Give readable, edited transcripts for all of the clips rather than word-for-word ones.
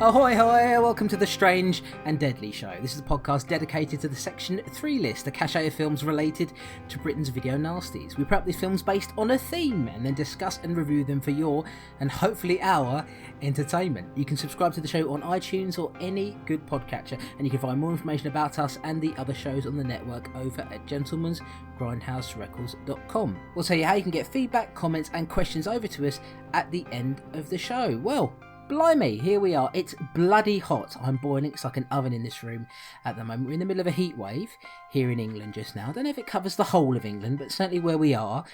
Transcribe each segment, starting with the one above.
Ahoy, hoy, welcome to The Strange and Deadly Show. This is a podcast dedicated to the Section 3 list, a cachet of films related to Britain's video nasties. We prep these films based on a theme and then discuss and review them for your, and hopefully our, entertainment. You can subscribe to the show on iTunes or any good podcatcher, and you can find more information about us and the other shows on the network over at gentleman'sgrindhouserecords.com. We'll tell you how you can get feedback, comments and questions over to us at the end of the show. Well, blimey, here we are. It's bloody hot. I'm boiling. It's like an oven in this room at the moment. We're in the middle of a heat wave here in England just now. I don't know if it covers the whole of England, but certainly where we are,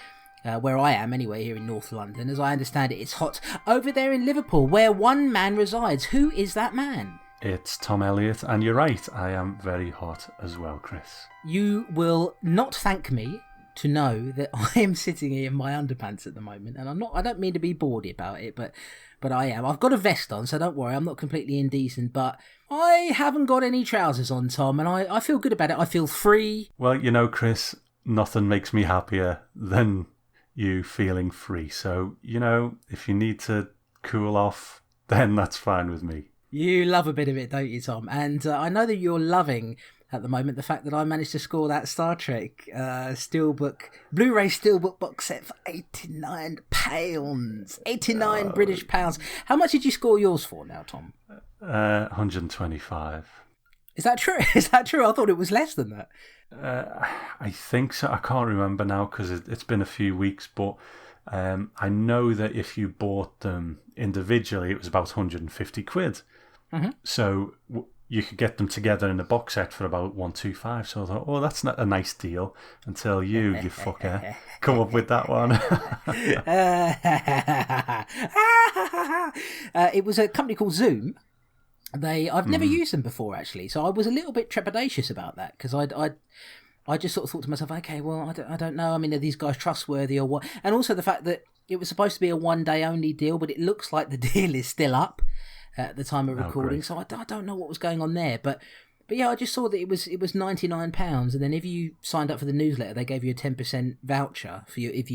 where I am anyway, here in North London. As I understand it, it's hot over there in Liverpool, where one man resides. Who is that man? It's Tom Elliott, and you're right, I am very hot as well, Chris. You will not thank me to know that I am sitting here in my underpants at the moment, and I don't mean to be bawdy about it, but I am. I've got a vest on, so don't worry, I'm not completely indecent, but I haven't got any trousers on, Tom, and I feel good about it. I feel free. Well, you know, Chris, nothing makes me happier than you feeling free. So, you know, if you need to cool off, then that's fine with me. You love a bit of it, don't you, Tom? And I know that you're loving at the moment the fact that I managed to score that Star Trek Blu-ray Steelbook box set for £89. 89 British pounds. How much did you score yours for now, Tom? 125. Is that true? Is that true? I thought it was less than that. I think so. I can't remember now because it's been a few weeks, but I know that if you bought them individually, it was about 150 quid. Mm-hmm. So you could get them together in a box set for about 125. So I thought, oh, that's not a nice deal until you fucker, come up with that one. It was a company called Zoom. I've never used them before, actually. So I was a little bit trepidatious about that because I just sort of thought to myself, okay, well, I don't know. I mean, are these guys trustworthy or what? And also the fact that it was supposed to be a one-day only deal, but it looks like the deal is still up at the time of recording. So I don't know what was going on there. But yeah, I just saw that it was £99, and then if you signed up for the newsletter, they gave you a 10% voucher for your for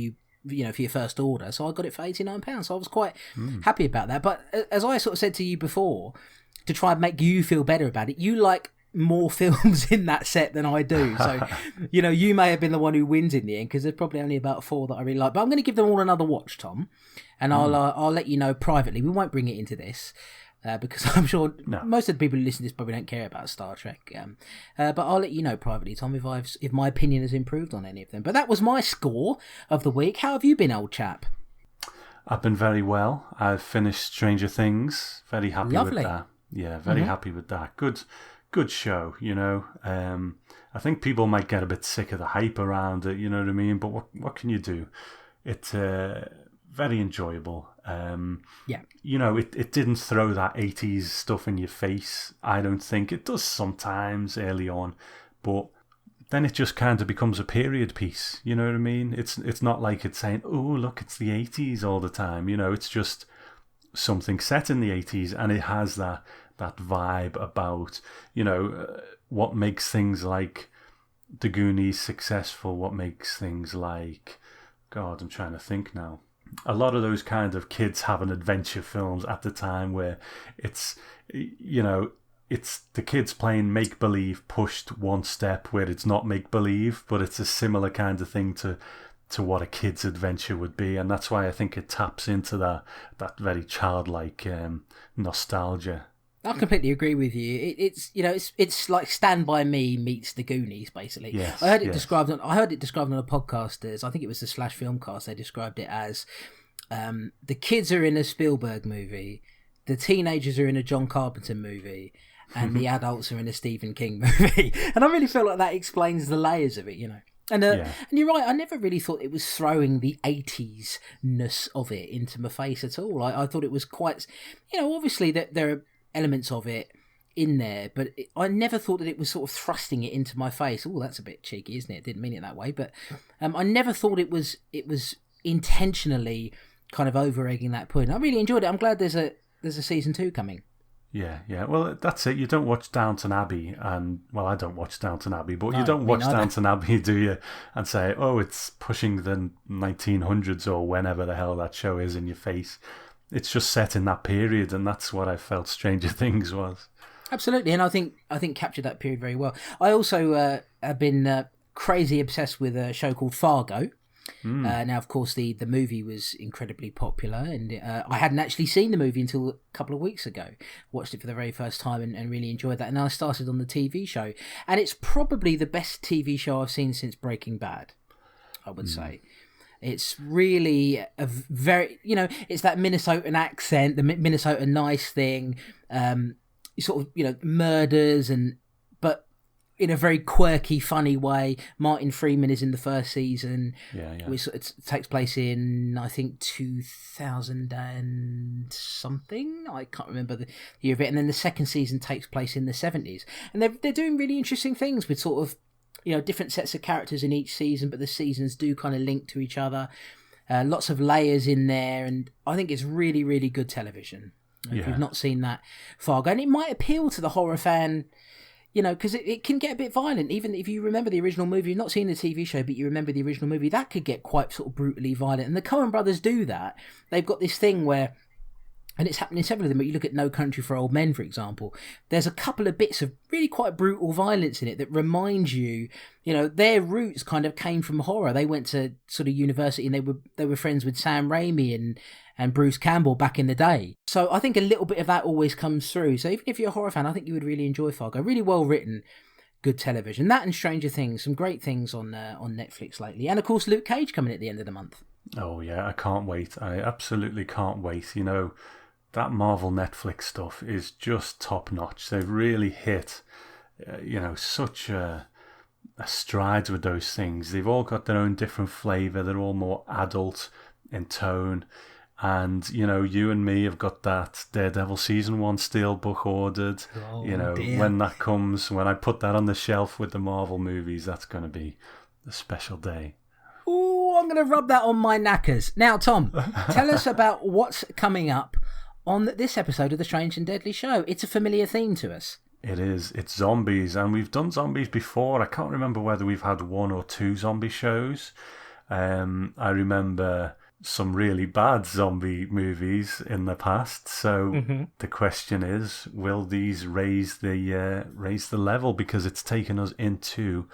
your first order. So I got it for £89. So I was quite happy about that. But as I sort of said to you before, to try and make you feel better about it, you like more films in that set than I do. So, you know, you may have been the one who wins in the end because there's probably only about 4 that I really like. But I'm going to give them all another watch, Tom, and I'll let you know privately. We won't bring it into this because I'm sure most of the people who listen to this probably don't care about Star Trek. But I'll let you know privately, Tom, if my opinion has improved on any of them. But that was my score of the week. How have you been, old chap? I've been very well. I've finished Stranger Things. Very happy with that. Yeah, very happy with that. Good show, you know. I think people might get a bit sick of the hype around it, you know what I mean? But what can you do? It's very enjoyable. You know, it didn't throw that 80s stuff in your face, I don't think. It does sometimes early on, but then it just kind of becomes a period piece, you know what I mean? It's not like it's saying, oh, look, it's the 80s all the time. You know, it's just something set in the 80s, and it has that vibe about, you know, what makes things like The Goonies successful, what makes things like, God, I'm trying to think now. A lot of those kind of kids having adventure films at the time where it's, you know, it's the kids playing make-believe pushed one step where it's not make-believe, but it's a similar kind of thing to what a kid's adventure would be, and that's why I think it taps into that very childlike nostalgia. I completely agree with you. It's like Stand By Me meets The Goonies, basically. Yes, I heard it described on a podcast as, I think it was the Slash Filmcast. They described it as the kids are in a Spielberg movie, the teenagers are in a John Carpenter movie, and the adults are in a Stephen King movie. And I really feel like that explains the layers of it, you know. And you're right, I never really thought it was throwing the 80s-ness of it into my face at all. I thought it was quite, you know, obviously that there are elements of it in there, but I never thought that it was sort of thrusting it into my face. Oh, that's a bit cheeky, isn't it? Didn't mean it that way, but I never thought it was intentionally kind of over-egging that point. I really enjoyed it. I'm glad there's a season 2 coming. Yeah. Well, that's it. You don't watch Downton Abbey, and, well, I don't watch Downton Abbey, but you don't watch Downton Abbey, do you? And say, oh, it's pushing the 1900s or whenever the hell that show is in your face. it's just set in that period, and that's what I felt Stranger Things was. Absolutely, and I think captured that period very well. I also have been crazy obsessed with a show called Fargo. Now, of course, the movie was incredibly popular, and I hadn't actually seen the movie until a couple of weeks ago. Watched it for the very first time and really enjoyed that. And I started on the TV show, and it's probably the best TV show I've seen since Breaking Bad, I would say. It's really a very, it's that Minnesotan accent, the Minnesota nice thing, sort of, murders but in a very quirky, funny way. Martin Freeman is in the first season. Which it takes place in, I think, 2000 and something. I can't remember the year of it. And then the second season takes place in the 70s. And they're doing really interesting things with sort of, different sets of characters in each season, but the seasons do kind of link to each other. Lots of layers in there, and I think it's really, really good television. If you've not seen that, Fargo, and it might appeal to the horror fan, because it can get a bit violent. Even if you remember the original movie, you've not seen the TV show, but you remember the original movie, that could get quite sort of brutally violent. And the Coen brothers do that. They've got this thing where, and it's happening in several of them, but you look at No Country for Old Men, for example, there's a couple of bits of really quite brutal violence in it that reminds you, their roots kind of came from horror. They went to sort of university and they were friends with Sam Raimi and Bruce Campbell back in the day. So I think a little bit of that always comes through. So even if you're a horror fan, I think you would really enjoy Fargo. Really well written, good television. That and Stranger Things, some great things on Netflix lately. And of course, Luke Cage coming at the end of the month. Oh yeah, I can't wait. I absolutely can't wait. That Marvel Netflix stuff is just top notch. They've really hit, such a strides with those things. They've all got their own different flavour. They're all more adult in tone. And, you and me have got that Daredevil Season 1 Steelbook ordered. Dear. When that comes, when I put that on the shelf with the Marvel movies, that's going to be a special day. Ooh, I'm going to rub that on my knackers. Now, Tom, tell us about what's coming up on this episode of The Strange and Deadly Show. It's a familiar theme to us. It is. It's zombies, and we've done zombies before. I can't remember whether we've had one or two zombie shows. I remember some really bad zombie movies in the past. So the question is, will these raise the level, because it's taken us into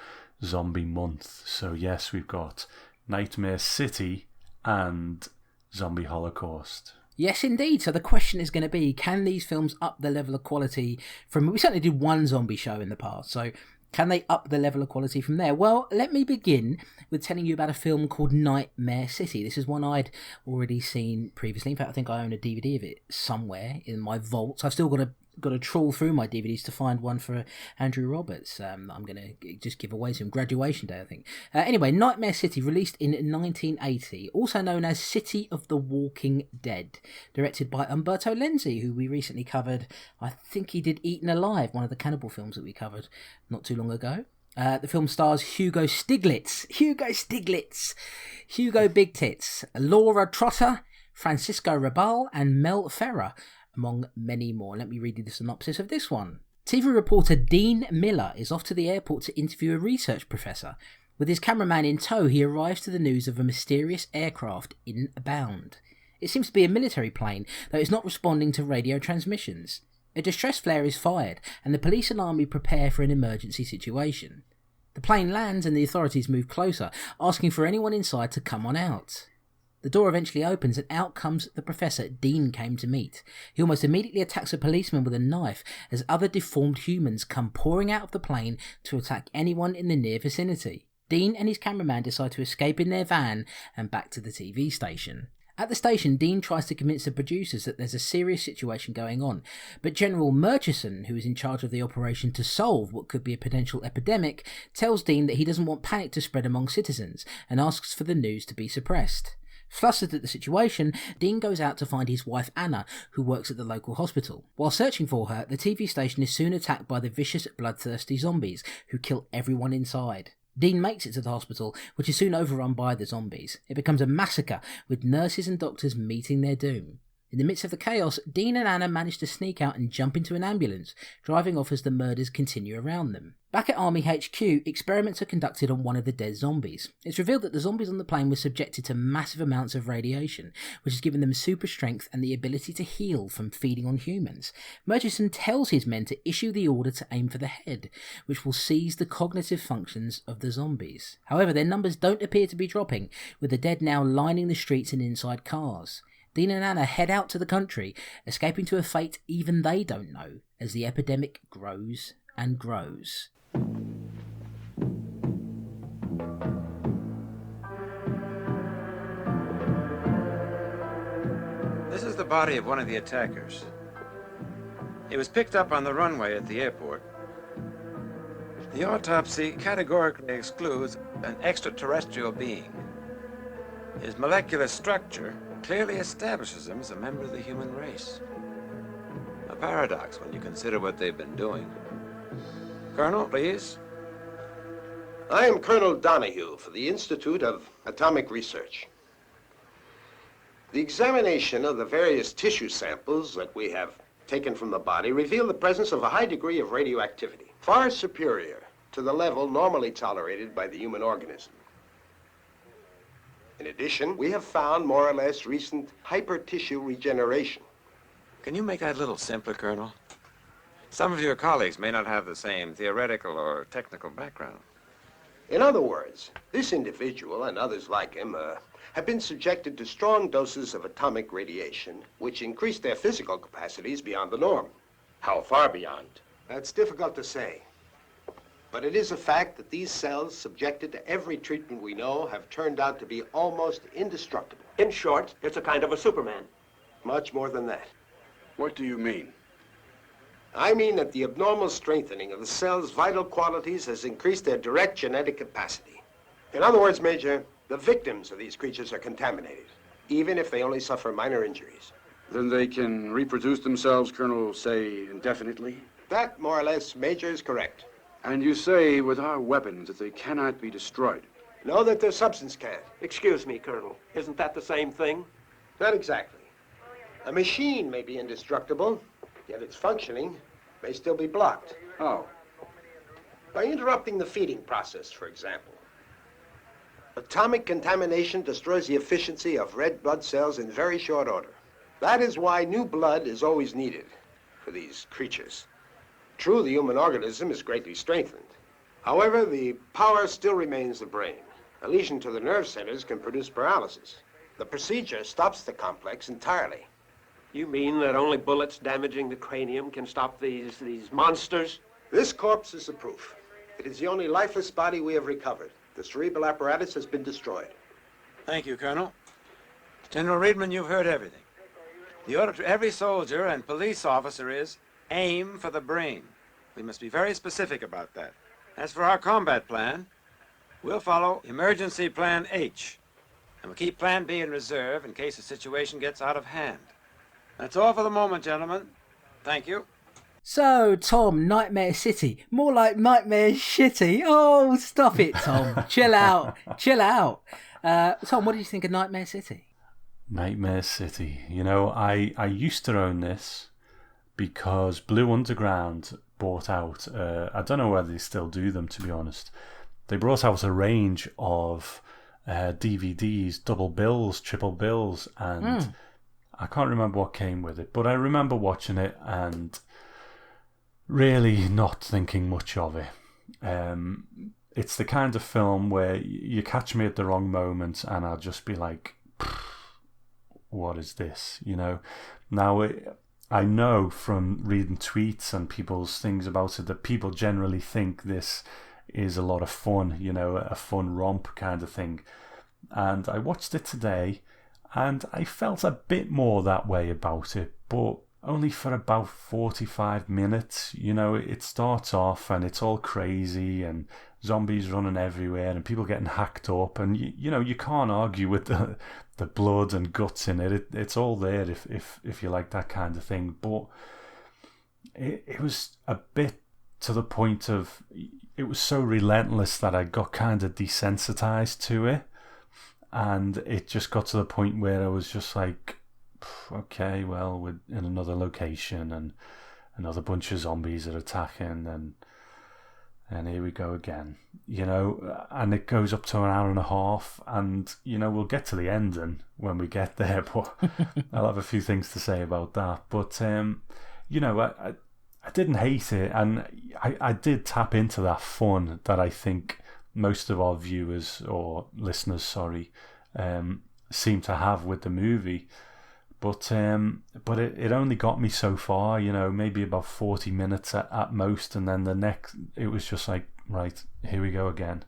Zombie Month. So yes, we've got Nightmare City and Zombie Holocaust. Yes, indeed. So the question is going to be, can these films up the level of quality from... We certainly did one zombie show in the past, so can they up the level of quality from there? Well, let me begin with telling you about a film called Nightmare City. This is one I'd already seen previously. In fact, I think I own a DVD of it somewhere in my vault. I've still got to trawl through my DVDs to find one for Andrew Roberts. I'm going to just give away to him. Graduation day, I think. Anyway, Nightmare City, released in 1980, also known as City of the Walking Dead, directed by Umberto Lenzi, who we recently covered. I think he did Eaten Alive, one of the cannibal films that we covered not too long ago. The film stars Hugo Stiglitz, Hugo Big Tits, Laura Trotter, Francisco Rabal, and Mel Ferrer, among many more. Let me read you the synopsis of this one. TV reporter Dean Miller is off to the airport to interview a research professor. With his cameraman in tow, he arrives to the news of a mysterious aircraft inbound. It seems to be a military plane, though it's not responding to radio transmissions. A distress flare is fired, and the police and army prepare for an emergency situation. The plane lands and the authorities move closer, asking for anyone inside to come on out. The door eventually opens and out comes the professor Dean came to meet. He almost immediately attacks a policeman with a knife as other deformed humans come pouring out of the plane to attack anyone in the near vicinity. Dean and his cameraman decide to escape in their van and back to the TV station. At the station, Dean tries to convince the producers that there's a serious situation going on, but General Murchison, who is in charge of the operation to solve what could be a potential epidemic, tells Dean that he doesn't want panic to spread among citizens and asks for the news to be suppressed. Flustered at the situation, Dean goes out to find his wife Anna, who works at the local hospital. While searching for her, the TV station is soon attacked by the vicious, bloodthirsty zombies, who kill everyone inside. Dean makes it to the hospital, which is soon overrun by the zombies. It becomes a massacre, with nurses and doctors meeting their doom. In the midst of the chaos, Dean and Anna manage to sneak out and jump into an ambulance, driving off as the murders continue around them. Back at Army HQ, experiments are conducted on one of the dead zombies. It's revealed that the zombies on the plane were subjected to massive amounts of radiation, which has given them super strength and the ability to heal from feeding on humans. Murchison tells his men to issue the order to aim for the head, which will seize the cognitive functions of the zombies. However, their numbers don't appear to be dropping, with the dead now lining the streets and inside cars. Dean and Anna head out to the country, escaping to a fate even they don't know, as the epidemic grows and grows. This is the body of one of the attackers. He was picked up on the runway at the airport. The autopsy categorically excludes an extraterrestrial being. His molecular structure clearly establishes him as a member of the human race. A paradox when you consider what they've been doing. Colonel, please. I am Colonel Donahue for the Institute of Atomic Research. The examination of the various tissue samples that we have taken from the body reveal the presence of a high degree of radioactivity, far superior to the level normally tolerated by the human organism. In addition, we have found more or less recent hypertissue regeneration. Can you make that a little simpler, Colonel? Some of your colleagues may not have the same theoretical or technical background. In other words, this individual and others like him have been subjected to strong doses of atomic radiation, which increase their physical capacities beyond the norm. How far beyond? That's difficult to say. But it is a fact that these cells, subjected to every treatment we know, have turned out to be almost indestructible. In short, it's a kind of a Superman. Much more than that. What do you mean? I mean that the abnormal strengthening of the cell's vital qualities has increased their direct genetic capacity. In other words, Major, the victims of these creatures are contaminated, even if they only suffer minor injuries. Then they can reproduce themselves, Colonel, say, indefinitely? That, more or less, Major, is correct. And you say with our weapons that they cannot be destroyed? No, that their substance can't. Excuse me, Colonel. Isn't that the same thing? Not exactly. A machine may be indestructible, yet its functioning may still be blocked. How? By interrupting the feeding process, for example. Atomic contamination destroys the efficiency of red blood cells in very short order. That is why new blood is always needed for these creatures. True, the human organism is greatly strengthened. However, the power still remains the brain. A lesion to the nerve centers can produce paralysis. The procedure stops the complex entirely. You mean that only bullets damaging the cranium can stop these monsters? This corpse is the proof. It is the only lifeless body we have recovered. The cerebral apparatus has been destroyed. Thank you, Colonel. General Reedman, you've heard everything. The order to every soldier and police officer is aim for the brain. We must be very specific about that. As for our combat plan, we'll follow Emergency Plan H, and we'll keep Plan B in reserve in case the situation gets out of hand. That's all for the moment, gentlemen. Thank you. So, Tom, Nightmare City. More like Nightmare Shitty. Oh, stop it, Tom. Chill out. Chill out. Tom, what did you think of Nightmare City? Nightmare City. You know, I used to own this because Blue Underground bought out, I don't know whether they still do them, to be honest. They brought out a range of DVDs, double bills, triple bills, and I can't remember what came with it, but I remember watching it and really not thinking much of it. It's the kind of film where you catch me at the wrong moment and I'll just be like, what is this? You know? Now, I know from reading tweets and people's things about it that people generally think this is a lot of fun, you know, a fun romp kind of thing. And I watched it today and I felt a bit more that way about it, but only for about 45 minutes. You know, it starts off and it's all crazy and zombies running everywhere and people getting hacked up, and you know, you can't argue with the blood and guts in it. It's all there if you like that kind of thing. But it was a bit to the point of, it was so relentless that I got kind of desensitized to it, and it just got to the point where I was just like, okay, well, we're in another location and another bunch of zombies are attacking, and here we go again, and it goes up to an hour and a half, and we'll get to the ending when we get there, but I'll have a few things to say about that. But I didn't hate it, and I did tap into that fun that I think most of our viewers or listeners, seem to have with the movie. But it only got me so far, maybe about 40 minutes at most, and then the next, it was just like, right, here we go again.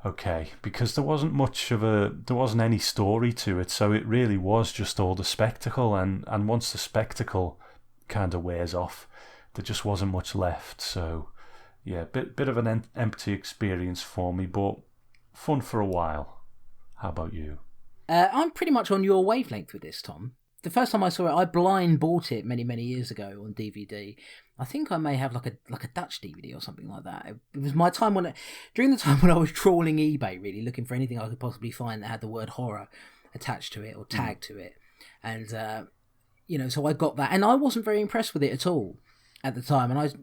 Okay, because there wasn't any story to it, so it really was just all the spectacle, and once the spectacle kind of wears off, there just wasn't much left. So yeah, bit of an empty experience for me, but fun for a while. How about you? I'm pretty much on your wavelength with this, Tom. The first time I saw it, I blind bought it many, many years ago on DVD. I think I may have like a Dutch DVD or something like that. It was my time during the time when I was trawling eBay, really looking for anything I could possibly find that had the word horror attached to it or tagged to it, and so I got that, and I wasn't very impressed with it at all at the time, and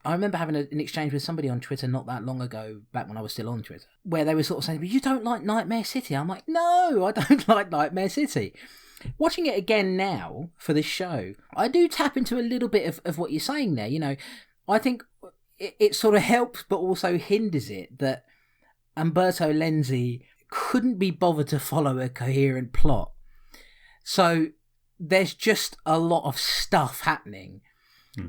I remember having an exchange with somebody on Twitter not that long ago, back when I was still on Twitter, where they were sort of saying, "But you don't like Nightmare City?" I'm like, "No, I don't like Nightmare City." Watching it again now for this show, I do tap into a little bit of what you're saying there. I think it sort of helps, but also hinders it that Umberto Lenzi couldn't be bothered to follow a coherent plot. So there's just a lot of stuff happening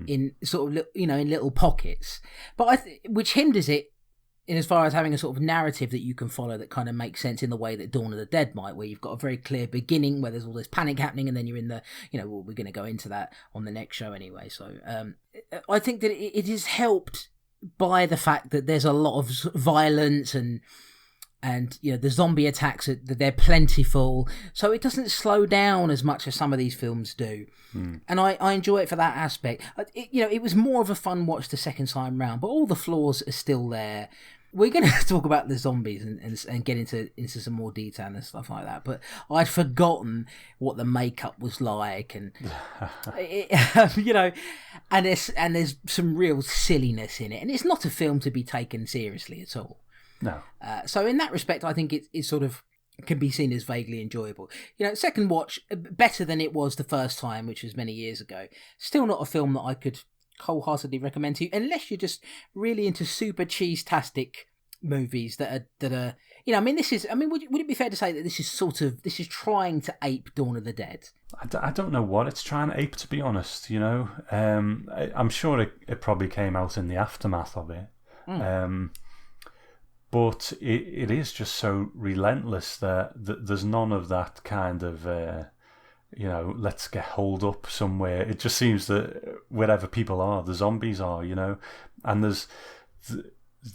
in sort of, in little pockets, but which hinders it in as far as having a sort of narrative that you can follow that kind of makes sense in the way that Dawn of the Dead might, where you've got a very clear beginning where there's all this panic happening, and then you're in the, we're going to go into that on the next show anyway. So I think that it is helped by the fact that there's a lot of violence and the zombie attacks, that they're plentiful, so it doesn't slow down as much as some of these films do. And I enjoy it for that aspect. It was more of a fun watch the second time round, but all the flaws are still there. We're going to talk about the zombies and get into some more detail and stuff like that, but I'd forgotten what the makeup was like, and and there's some real silliness in it, and it's not a film to be taken seriously at all. No. So in that respect, I think it sort of can be seen as vaguely enjoyable. Second watch, better than it was the first time, which was many years ago. Still not a film that I could wholeheartedly recommend to you, unless you're just really into super cheese-tastic movies that are would it be fair to say that this is trying to ape Dawn of the Dead? I don't know what it's trying to ape, to be honest. I'm sure it probably came out in the aftermath of it. But it is just so relentless that there's none of that kind of, let's get holed up somewhere. It just seems that wherever people are, the zombies are, and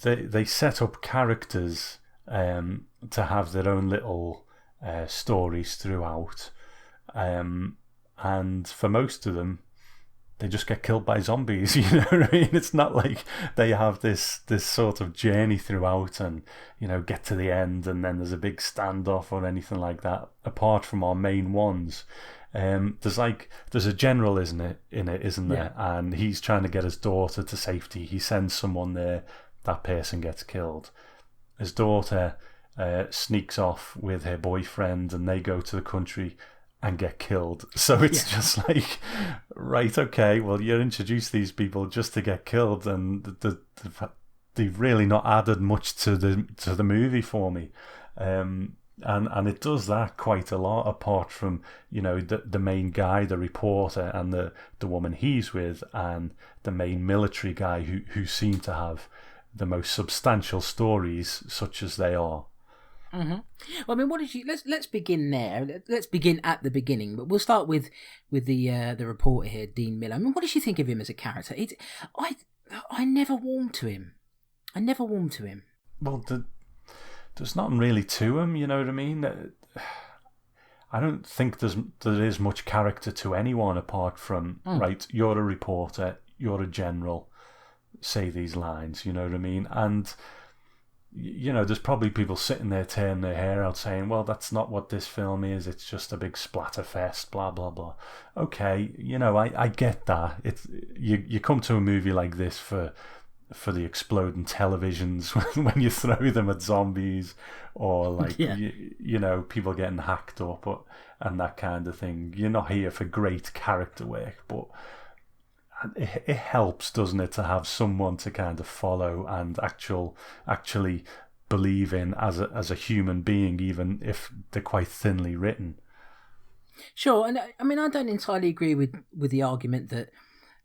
they set up characters to have their own little stories throughout, and for most of them, they just get killed by zombies, what I mean? It's not like they have this sort of journey throughout and, get to the end and then there's a big standoff or anything like that, apart from our main ones. There's a general, isn't there? Yeah. And he's trying to get his daughter to safety. He sends someone there, that person gets killed. His daughter sneaks off with her boyfriend and they go to the country and get killed. So it's just like, right, okay, well, you introduce these people just to get killed, and they've really not added much to the movie for me. And it does that quite a lot, apart from, the main guy, the reporter, and the woman he's with, and the main military guy who seem to have the most substantial stories, such as they are. Mm-hmm. Well, I mean, what did you? Let's begin there. Let's begin at the beginning. But we'll start with the reporter here, Dean Miller. I mean, what did you think of him as a character? I never warmed to him. Well, there's nothing really to him. You know what I mean? I don't think there is much character to anyone apart from right. You're a reporter. You're a general. Say these lines. You know what I mean? And there's probably people sitting there tearing their hair out saying, well, that's not what this film is. It's just a big splatterfest, blah, blah, blah. Okay, I get that. You come to a movie like this for the exploding televisions when you throw them at zombies, or like, people getting hacked up and that kind of thing. You're not here for great character work, but it helps, doesn't it, to have someone to kind of follow and actually believe in as a human being, even if they're quite thinly written. Sure, and I mean, I don't entirely agree with the argument that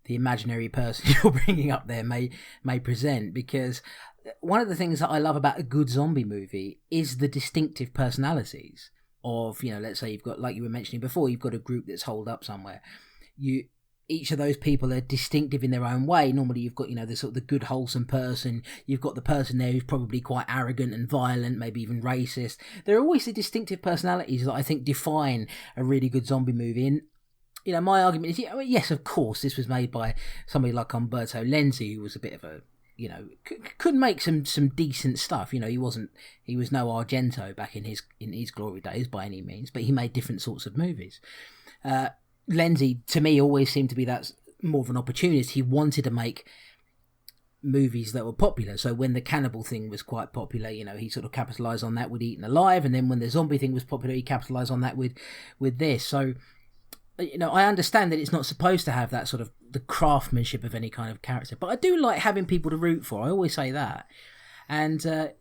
the imaginary person you're bringing up there may present, because one of the things that I love about a good zombie movie is the distinctive personalities of, let's say you've got, like you were mentioning before, you've got a group that's holed up somewhere. Each of those people are distinctive in their own way. Normally you've got, the sort of the good, wholesome person. You've got the person there who's probably quite arrogant and violent, maybe even racist. There are always the distinctive personalities that I think define a really good zombie movie. And, my argument is, yes, of course, this was made by somebody like Umberto Lenzi, who was a bit of a, could make some decent stuff. He was no Argento back in his glory days by any means, but he made different sorts of movies. Lenzi, to me, always seemed to be that more of an opportunist. He wanted to make movies that were popular. So when the cannibal thing was quite popular, he sort of capitalised on that with Eaten Alive, and then when the zombie thing was popular, he capitalised on that with this. So, I understand that it's not supposed to have that sort of the craftsmanship of any kind of character, but I do like having people to root for. I always say that, and the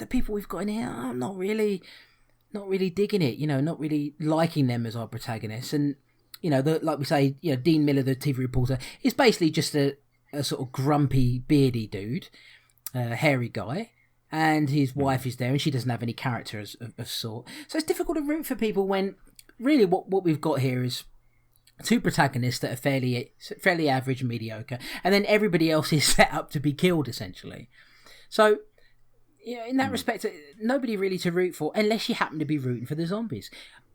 people we've got in here, I'm not really digging it, not really liking them as our protagonists. And, like we say, Dean Miller, the TV reporter, is basically just a sort of grumpy, beardy dude, hairy guy, and his wife is there, and she doesn't have any character of sort. So it's difficult to root for people when really what we've got here is two protagonists that are fairly average and mediocre, and then everybody else is set up to be killed, essentially. So, in that respect, nobody really to root for, unless you happen to be rooting for the zombies.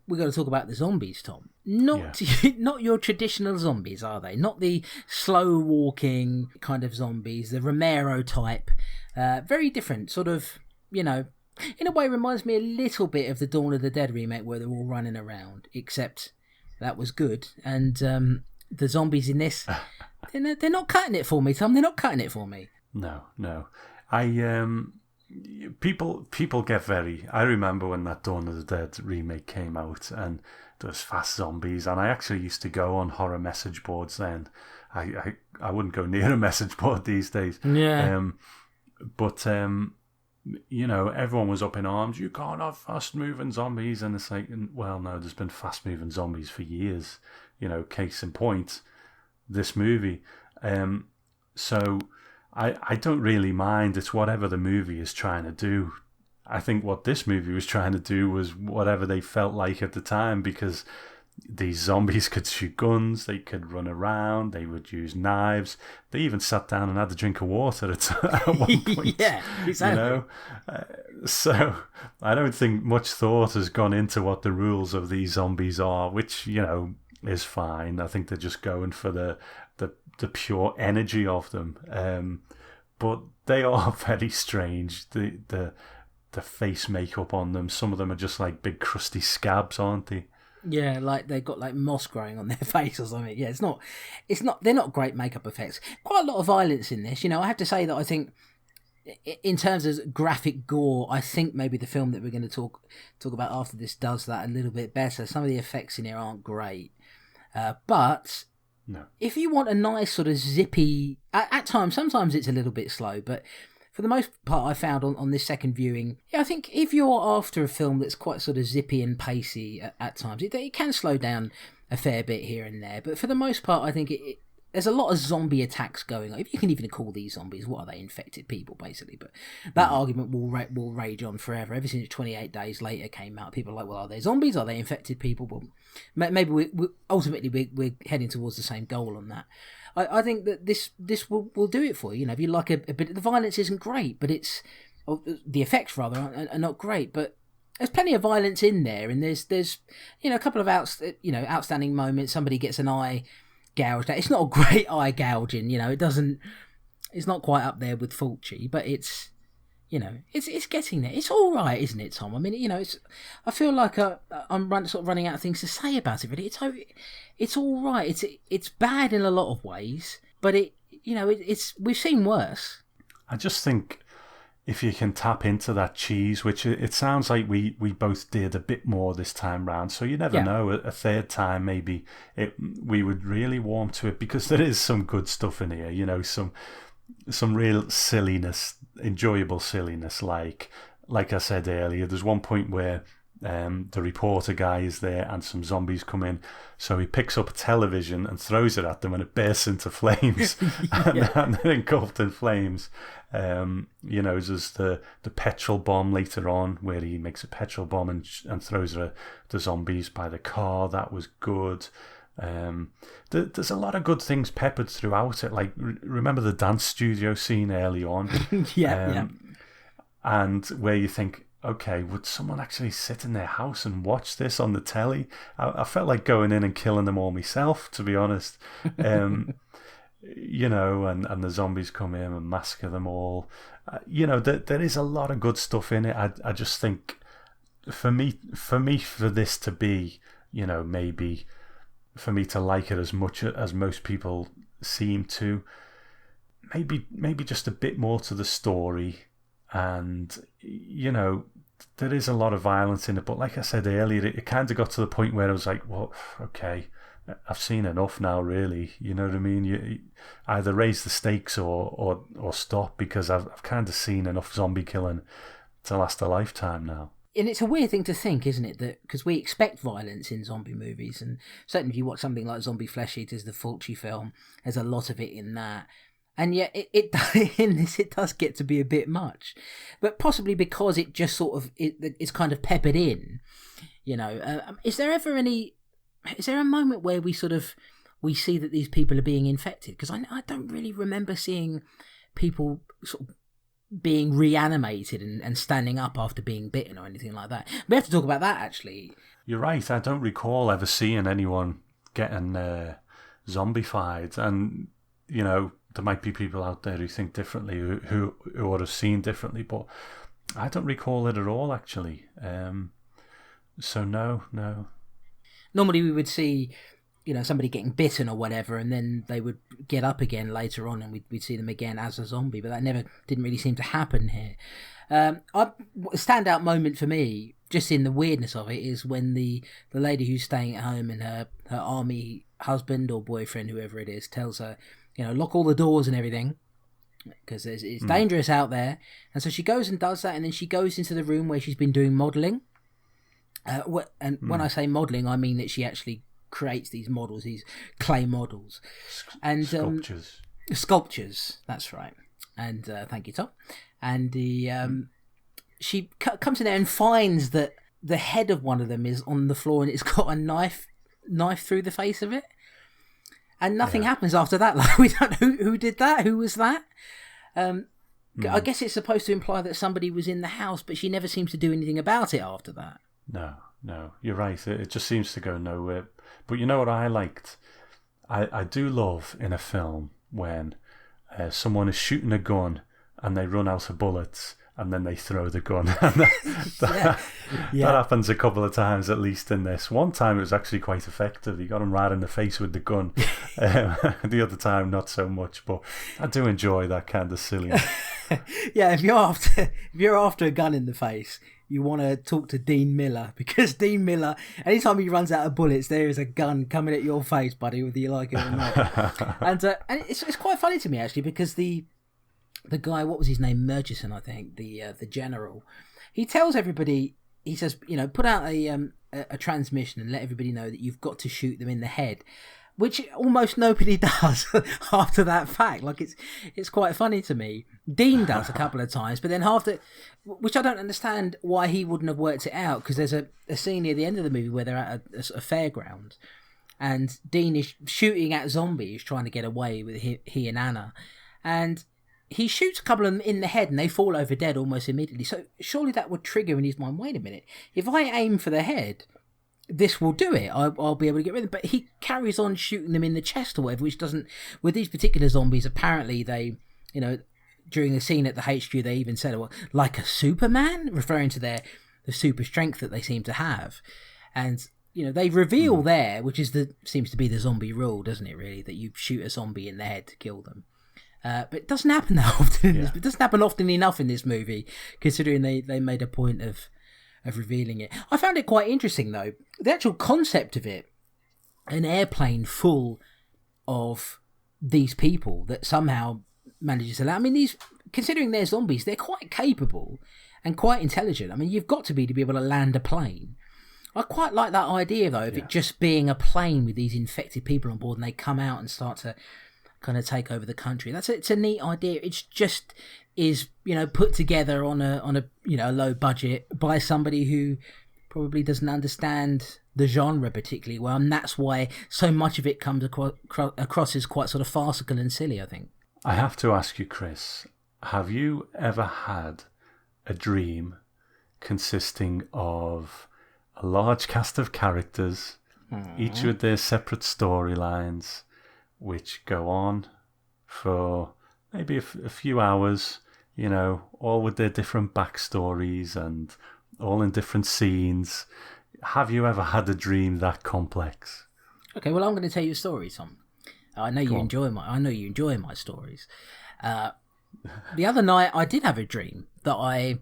We've got to talk about the zombies, Tom. Not your traditional zombies, are they? Not the slow-walking kind of zombies, the Romero type. Very different, sort of, in a way reminds me a little bit of the Dawn of the Dead remake, where they're all running around, except that was good. And the zombies in this, they're not cutting it for me, Tom. They're not cutting it for me. No. People get very... I remember when that Dawn of the Dead remake came out, and there was fast zombies, and I actually used to go on horror message boards then. I wouldn't go near a message board these days. Yeah. But everyone was up in arms. You can't have fast-moving zombies. And it's like, well, no, there's been fast-moving zombies for years. Case in point, this movie. So... I don't really mind. It's whatever the movie is trying to do. I think what this movie was trying to do was whatever they felt like at the time, because these zombies could shoot guns, they could run around, they would use knives. They even sat down and had a drink of water at one point. Yeah, exactly. So I don't think much thought has gone into what the rules of these zombies are, which, is fine. I think they're just going for the pure energy of them. But they are very strange. The face makeup on them, some of them are just like big crusty scabs, aren't they? Yeah, like they've got like moss growing on their face or something. Yeah, they're not great makeup effects. Quite a lot of violence in this. I have to say that I think in terms of graphic gore, I think maybe the film that we're going to talk about after this does that a little bit better. Some of the effects in here aren't great. But no. If you want a nice sort of zippy... At times, sometimes it's a little bit slow, but for the most part I found on this second viewing, I think if you're after a film that's quite sort of zippy and pacey at times, it can slow down a fair bit here and there, but for the most part I think there's a lot of zombie attacks going on. If you can even call these zombies, what are they? Infected people, basically. But that argument will rage on forever. Ever since 28 Days Later came out, people are like, well, are they zombies? Are they infected people? Well, maybe we're heading towards the same goal on that. I think that this will do it for you. If you like a bit, the violence isn't great, but the effects rather are not great, but there's plenty of violence in there, and there's a couple of outstanding moments. Somebody gets an eye gouged out. It's not a great eye gouging, it's not quite up there with Fulci, but it's You know, it's getting there. It's all right, isn't it, Tom? I mean, you know, I feel like I'm sort of running out of things to say about it. Really, it's all right. It's bad in a lot of ways, but we've seen worse. I just think if you can tap into that cheese, which it sounds like we both did a bit more this time round, so you never know. A third time, maybe we would really warm to it, because there is some good stuff in here. You know, some real silliness, enjoyable silliness. Like I said earlier, there's one point where the reporter guy is there and some zombies come in, so he picks up a television and throws it at them and it bursts into flames. and they're engulfed in flames. You know, there's the petrol bomb later on where he makes a petrol bomb and throws the zombies by the car. That was good. There's a lot of good things peppered throughout it. Like, remember the dance studio scene early on? And where you think, okay, would someone actually sit in their house and watch this on the telly? I felt like going in and killing them all myself, to be honest. You know, and the zombies come in and massacre them all. You know, there is a lot of good stuff in it. I just think, for this to be, you know, maybe for me to like it as much as most people seem to, maybe just a bit more to the story. And, you know, there is a lot of violence in it, but like I said earlier, it kind of got to the point where I was like, well, okay, I've seen enough now, really. You know what I mean? You either raise the stakes or stop, because I've kind of seen enough zombie killing to last a lifetime now. And it's a weird thing to think, isn't it? That because we expect violence in zombie movies, and certainly if you watch something like Zombie Flesh Eaters, the Fulci film, there's a lot of it in that. And yet, it does get to be a bit much, but possibly because it just sort of it's kind of peppered in. You know, is there a moment where we see that these people are being infected? Because I don't really remember seeing people sort of being reanimated and standing up after being bitten or anything like that. We have to talk about that, actually. You're right. I don't recall ever seeing anyone getting zombified, and you know, there might be people out there who think differently, who would have seen differently, but I don't recall it at all, actually. So no. Normally we would see, you know, somebody getting bitten or whatever, and then they would get up again later on, and we'd see them again as a zombie, but that didn't really seem to happen here. A standout moment for me, just in the weirdness of it, is when the lady who's staying at home and her army husband or boyfriend, whoever it is, tells her, you know, lock all the doors and everything, because it's dangerous out there. And so she goes and does that, and then she goes into the room where she's been doing modelling. When I say modelling, I mean that she actually creates these models, these clay models. And sculptures, that's right. And thank you, Tom. And she comes in there and finds that the head of one of them is on the floor, and it's got a knife through the face of it. And nothing happens after that. Like, we don't know who did that, who was that. I guess it's supposed to imply that somebody was in the house, but she never seems to do anything about it after that. No, you're right. It just seems to go nowhere. But you know what I liked? I do love in a film when someone is shooting a gun and they run out of bullets, and then they throw the gun. That happens a couple of times, at least in this. One time it was actually quite effective. He got him right in the face with the gun. The other time, not so much. But I do enjoy that kind of silliness. Yeah, if you're after a gun in the face, you want to talk to Dean Miller, because Dean Miller, anytime he runs out of bullets, there is a gun coming at your face, buddy, whether you like it or not. And it's quite funny to me, actually, because the guy, what was his name, Murchison, I think, the general, he tells everybody, he says, you know, put out a transmission and let everybody know that you've got to shoot them in the head, which almost nobody does after that fact. Like, it's quite funny to me. Dean does a couple of times, but then which I don't understand why he wouldn't have worked it out, because there's a scene near the end of the movie where they're at a fairground, and Dean is shooting at zombies, trying to get away with he and Anna, and he shoots a couple of them in the head and they fall over dead almost immediately. So surely that would trigger in his mind, wait a minute, if I aim for the head, this will do it. I'll be able to get rid of them. But he carries on shooting them in the chest or whatever, which doesn't... With these particular zombies, apparently they, you know, during the scene at the HQ, they even said, well, like a Superman, referring to the super strength that they seem to have. And, you know, they reveal there, which is seems to be the zombie rule, doesn't it, really, that you shoot a zombie in the head to kill them. But it doesn't happen that often. It doesn't happen often enough in this movie, considering they made a point of revealing it. I found it quite interesting, though. The actual concept of it, an airplane full of these people that somehow manages to land. I mean, considering they're zombies, they're quite capable and quite intelligent. I mean, you've got to be able to land a plane. I quite like that idea, though, of it just being a plane with these infected people on board, and they come out and start to kind of take over the country. It's a neat idea. It's just is, you know, put together on a you know, low budget by somebody who probably doesn't understand the genre particularly well, and that's why so much of it comes across as quite sort of farcical and silly, I think. I have to ask you, Chris, have you ever had a dream consisting of a large cast of characters, each with their separate storylines, which go on for maybe a few hours, you know, all with their different backstories and all in different scenes? Have you ever had a dream that complex? Okay, well, I'm going to tell you a story, Tom. I know you enjoy my stories. The other night, I did have a dream that I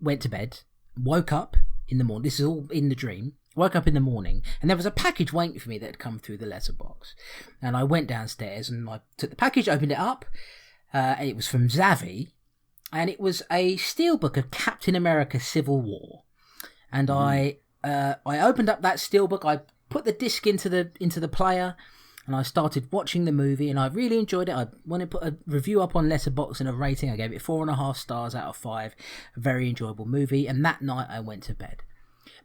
went to bed, woke up in the morning. This is all in the dream. Woke up in the morning, and there was a package waiting for me that had come through the letterbox. And I went downstairs, and I took the package, opened it up, and it was from Zavi, and it was a steelbook of Captain America: Civil War. And I opened up that steelbook. I put the disc into the player, and I started watching the movie, and I really enjoyed it. I want to put a review up on Letterboxd and a rating. I gave it 4.5 stars out of 5. A very enjoyable movie. And that night I went to bed.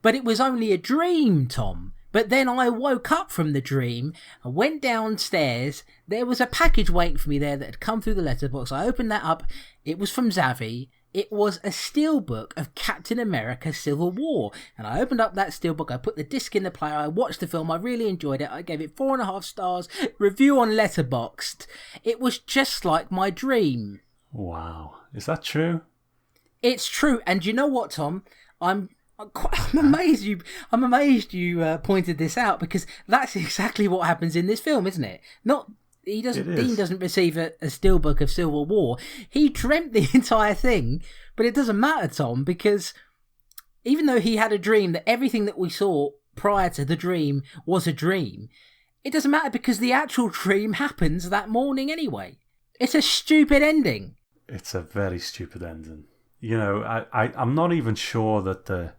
But it was only a dream, Tom. But then I woke up from the dream, I went downstairs, there was a package waiting for me there that had come through the letterbox. I opened that up, it was from Zavi. It was a steelbook of Captain America: Civil War. And I opened up that steelbook, I put the disc in the player, I watched the film, I really enjoyed it, I gave it 4.5 stars, review on Letterboxd. It was just like my dream. Wow. Is that true? It's true. And you know what, Tom? I'm amazed you pointed this out, because that's exactly what happens in this film, isn't it? Dean doesn't receive a steelbook of Civil War. He dreamt the entire thing, but it doesn't matter, Tom, because even though he had a dream that everything that we saw prior to the dream was a dream, it doesn't matter because the actual dream happens that morning anyway. It's a stupid ending. It's a very stupid ending. You know, I'm not even sure that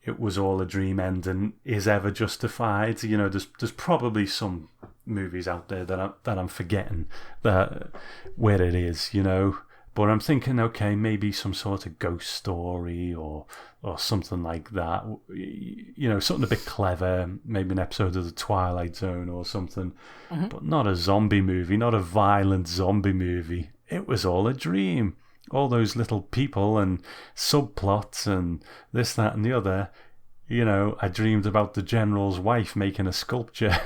it was all a dream ending is ever justified. You know, there's probably some movies out there that I'm forgetting where it is, you know. But I'm thinking, okay, maybe some sort of ghost story or something like that. You know, something a bit clever, maybe an episode of The Twilight Zone or something. Mm-hmm. But not a zombie movie, not a violent zombie movie. It was all a dream. All those little people and subplots and this, that and the other. You know, I dreamed about the general's wife making a sculpture.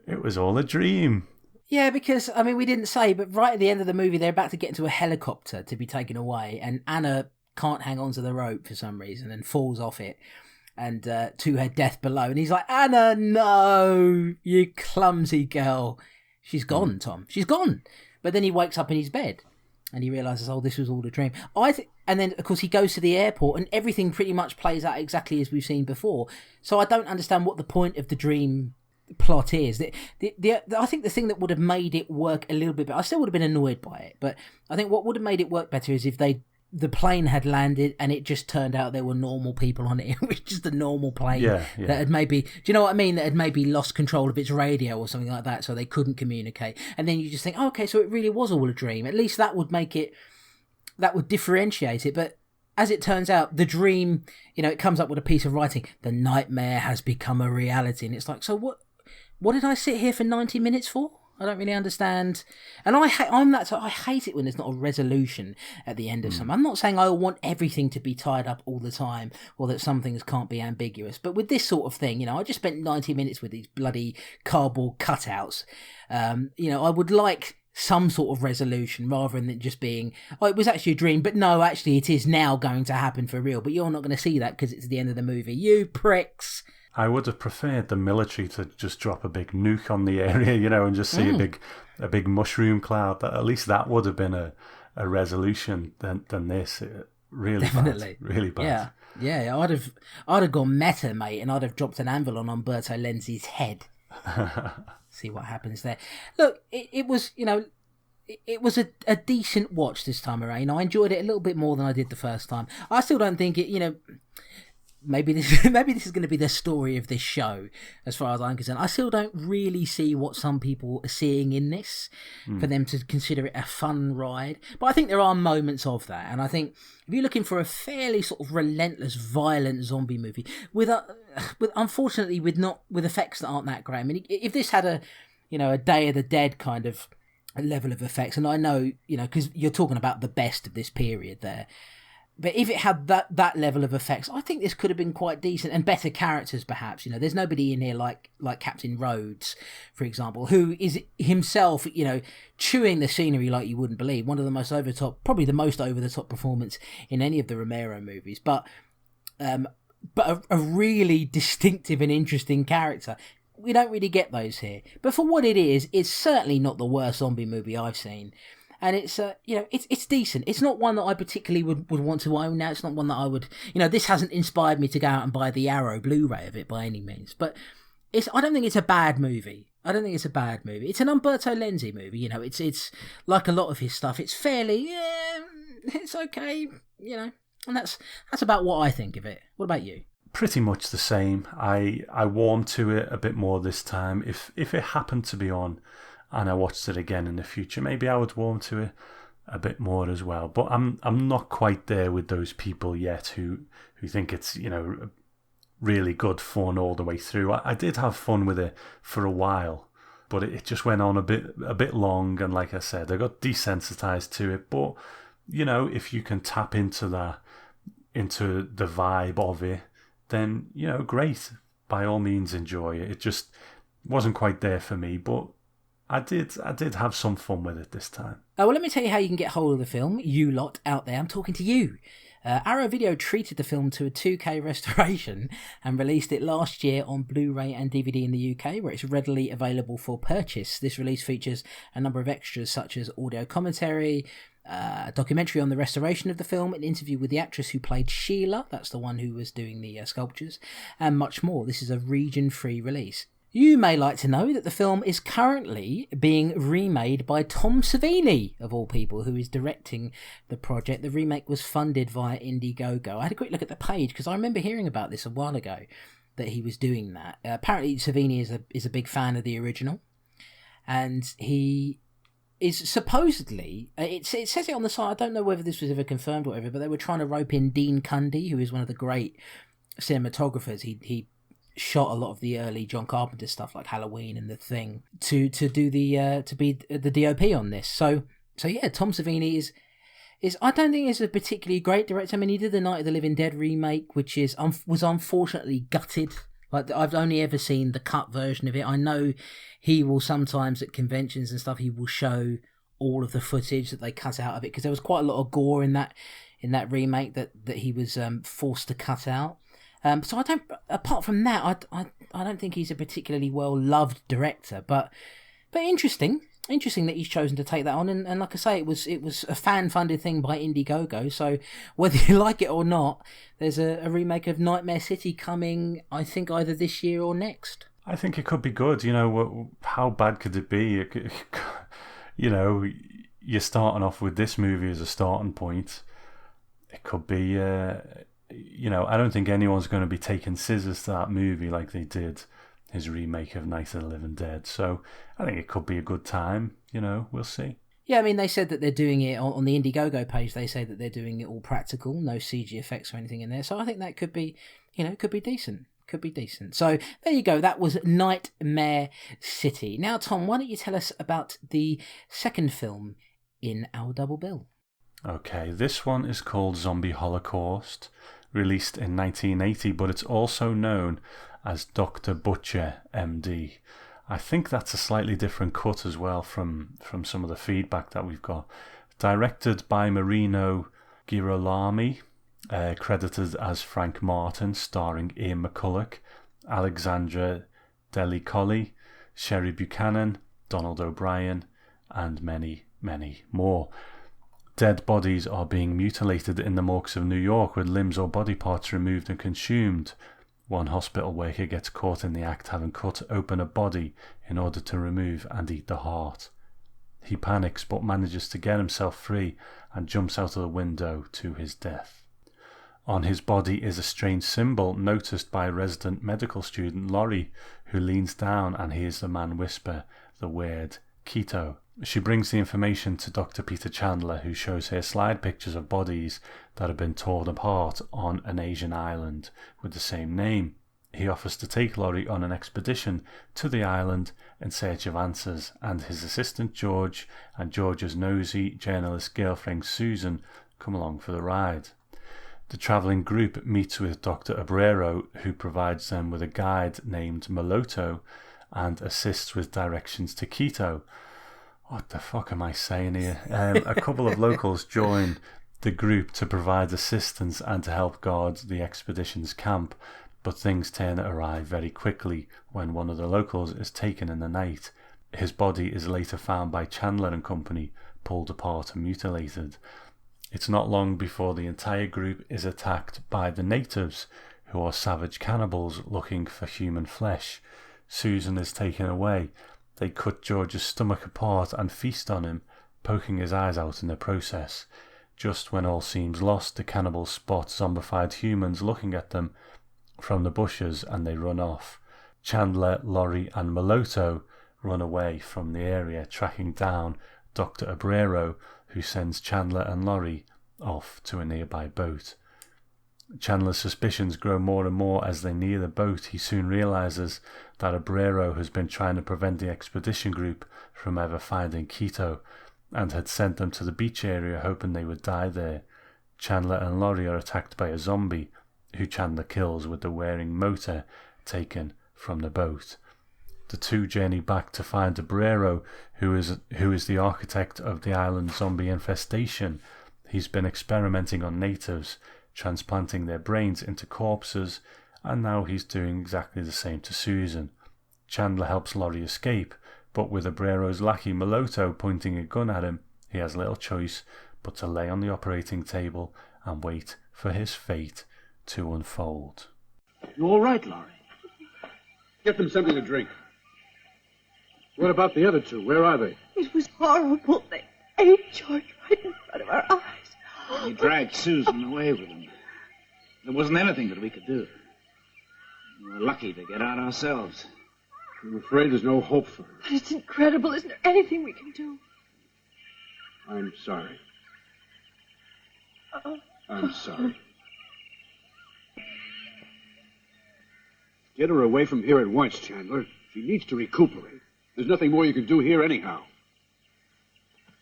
It was all a dream. Yeah, because, I mean, we didn't say, but right at the end of the movie, they're about to get into a helicopter to be taken away, and Anna can't hang on to the rope for some reason and falls off it, and to her death below. And he's like, Anna, no, you clumsy girl. She's gone, Tom. She's gone. But then he wakes up in his bed, and he realises, oh, this was all a dream. And then, of course, he goes to the airport, and everything pretty much plays out exactly as we've seen before. So I don't understand what the point of the dream plot is. I think the thing that would have made it work a little bit better, I still would have been annoyed by it, but I think what would have made it work better is if the plane had landed and it just turned out there were normal people on it. It was just a normal plane that had maybe, do you know what I mean? That had maybe lost control of its radio or something like that, so they couldn't communicate. And then you just think, oh, okay, so it really was all a dream. At least that would make it, that would differentiate it. But as it turns out, the dream, you know, it comes up with a piece of writing. The nightmare has become a reality. And it's like, so what did I sit here for 90 minutes for? I don't really understand. And I hate it when there's not a resolution at the end of something. I'm not saying I want everything to be tied up all the time or that some things can't be ambiguous. But with this sort of thing, you know, I just spent 90 minutes with these bloody cardboard cutouts. You know, I would like some sort of resolution rather than it just being, oh, it was actually a dream, but no, actually it is now going to happen for real. But you're not going to see that because it's the end of the movie. You pricks. I would have preferred the military to just drop a big nuke on the area, and just see a big mushroom cloud. That at least that would have been a resolution than this. Really Definitely. Bad. Really bad. Yeah. I'd have gone meta, mate, and I'd have dropped an anvil on Umberto Lenzi's head. See what happens there. Look, it was, it was a decent watch this time around. I enjoyed it a little bit more than I did the first time. I still don't think it, maybe this is going to be the story of this show, as far as I'm concerned. I still don't really see what some people are seeing in this for them to consider it a fun ride. But I think there are moments of that, and I think if you're looking for a fairly sort of relentless, violent zombie movie with unfortunately with effects that aren't that great. I mean, if this had a Day of the Dead kind of level of effects, and I know because you're talking about the best of this period there. But if it had that level of effects, I think this could have been quite decent and better characters, perhaps. There's nobody in here like Captain Rhodes, for example, who is himself, chewing the scenery like you wouldn't believe. One of the most probably the most over the top performance in any of the Romero movies. But a really distinctive and interesting character. We don't really get those here. But for what it is, it's certainly not the worst zombie movie I've seen. And it's it's decent. It's not one that I particularly would want to own now. It's not one that I would, this hasn't inspired me to go out and buy the Arrow Blu-ray of it by any means. But I don't think it's a bad movie. It's an Umberto Lenzi movie. It's like a lot of his stuff. It's fairly, it's okay, and that's about what I think of it. What about you? Pretty much the same. I warmed to it a bit more this time. If it happened to be on, and I watched it again in the future, maybe I would warm to it a bit more as well. But I'm not quite there with those people yet who think it's really good fun all the way through. I did have fun with it for a while, but it just went on a bit long. And like I said, I got desensitized to it. But if you can tap into the vibe of it, then great. By all means, enjoy it. It just wasn't quite there for me, but I did have some fun with it this time. Well, let me tell you how you can get hold of the film, you lot out there. I'm talking to you. Arrow Video treated the film to a 2K restoration and released it last year on Blu-ray and DVD in the UK, where it's readily available for purchase. This release features a number of extras such as audio commentary, a documentary on the restoration of the film, an interview with the actress who played Sheila, that's the one who was doing the sculptures, and much more. This is a region-free release. You may like to know that the film is currently being remade by Tom Savini, of all people, who is directing the project. The remake was funded via Indiegogo. I had a quick look at the page because I remember hearing about this a while ago, that he was doing that. Apparently Savini is a big fan of the original, and he is supposedly, it says it on the site, I don't know whether this was ever confirmed or whatever, but they were trying to rope in Dean Cundy, who is one of the great cinematographers. He shot a lot of the early John Carpenter stuff like Halloween and The Thing to do to be the DOP on this. So yeah, Tom Savini is I don't think is a particularly great director. I mean, he did the Night of the Living Dead remake, which was unfortunately gutted. Like, I've only ever seen the cut version of it. I know he will sometimes at conventions and stuff, he will show all of the footage that they cut out of it, because there was quite a lot of gore in that remake that he was forced to cut out. So I don't. Apart from that, I don't think he's a particularly well loved director. But interesting that he's chosen to take that on. And like I say, it was a fan funded thing by Indiegogo. So whether you like it or not, there's a remake of Nightmare City coming. I think either this year or next. I think it could be good. How bad could it be? You're starting off with this movie as a starting point. It could be. I don't think anyone's going to be taking scissors to that movie like they did his remake of Night of the Living Dead. So I think it could be a good time. We'll see. Yeah, I mean, they said that they're doing it on the Indiegogo page. They say that they're doing it all practical, no CG effects or anything in there. So I think that could be, could be decent. Could be decent. So there you go. That was Nightmare City. Now, Tom, why don't you tell us about the second film in our double bill? Okay, this one is called Zombie Holocaust, released in 1980, but it's also known as Dr. Butcher, MD. I think that's a slightly different cut as well from some of the feedback that we've got. Directed by Marino Girolami, credited as Frank Martin, starring Ian McCulloch, Alexandra Deli-Colli, Sherry Buchanan, Donald O'Brien, and many, many more. Dead bodies are being mutilated in the morgues of New York with limbs or body parts removed and consumed. One hospital worker gets caught in the act having cut open a body in order to remove and eat the heart. He panics but manages to get himself free and jumps out of the window to his death. On his body is a strange symbol noticed by resident medical student Laurie, who leans down and hears the man whisper the word keto. She brings the information to Dr. Peter Chandler, who shows her slide pictures of bodies that have been torn apart on an Asian island with the same name. He offers to take Laurie on an expedition to the island in search of answers, and his assistant George and George's nosy journalist girlfriend Susan come along for the ride. The travelling group meets with Dr. Abrero, who provides them with a guide named Maloto and assists with directions to Quito. What the fuck am I saying here? A couple of locals join the group to provide assistance and to help guard the expedition's camp, but things turn awry very quickly when one of the locals is taken in the night. His body is later found by Chandler and company, pulled apart and mutilated. It's not long before the entire group is attacked by the natives, who are savage cannibals looking for human flesh. Susan is taken away. They cut George's stomach apart and feast on him, poking his eyes out in the process. Just when all seems lost, the cannibals spot zombified humans looking at them from the bushes and they run off. Chandler, Laurie and Maloto run away from the area, tracking down Dr. Abrero, who sends Chandler and Laurie off to a nearby boat. Chandler's suspicions grow more and more as they near the boat. He soon realizes that Abrero has been trying to prevent the expedition group from ever finding Quito and had sent them to the beach area hoping they would die there. Chandler and Laurie are attacked by a zombie, who Chandler kills with the wearing motor taken from the boat. The two journey back to find Abrero, who is the architect of the island's zombie infestation. He's been experimenting on natives, transplanting their brains into corpses, and now he's doing exactly the same to Susan. Chandler helps Laurie escape, but with Abrero's lackey Maloto pointing a gun at him, he has little choice but to lay on the operating table and wait for his fate to unfold. You all right, Laurie? Get them something to drink. What about the other two? Where are they? It was horrible. They ate George right in front of our eyes. He dragged Susan away with him. There wasn't anything that we could do. We were lucky to get out ourselves. I'm afraid there's no hope for her. But it's incredible. Isn't there anything we can do? I'm sorry. I'm sorry. Get her away from here at once, Chandler. She needs to recuperate. There's nothing more you can do here anyhow.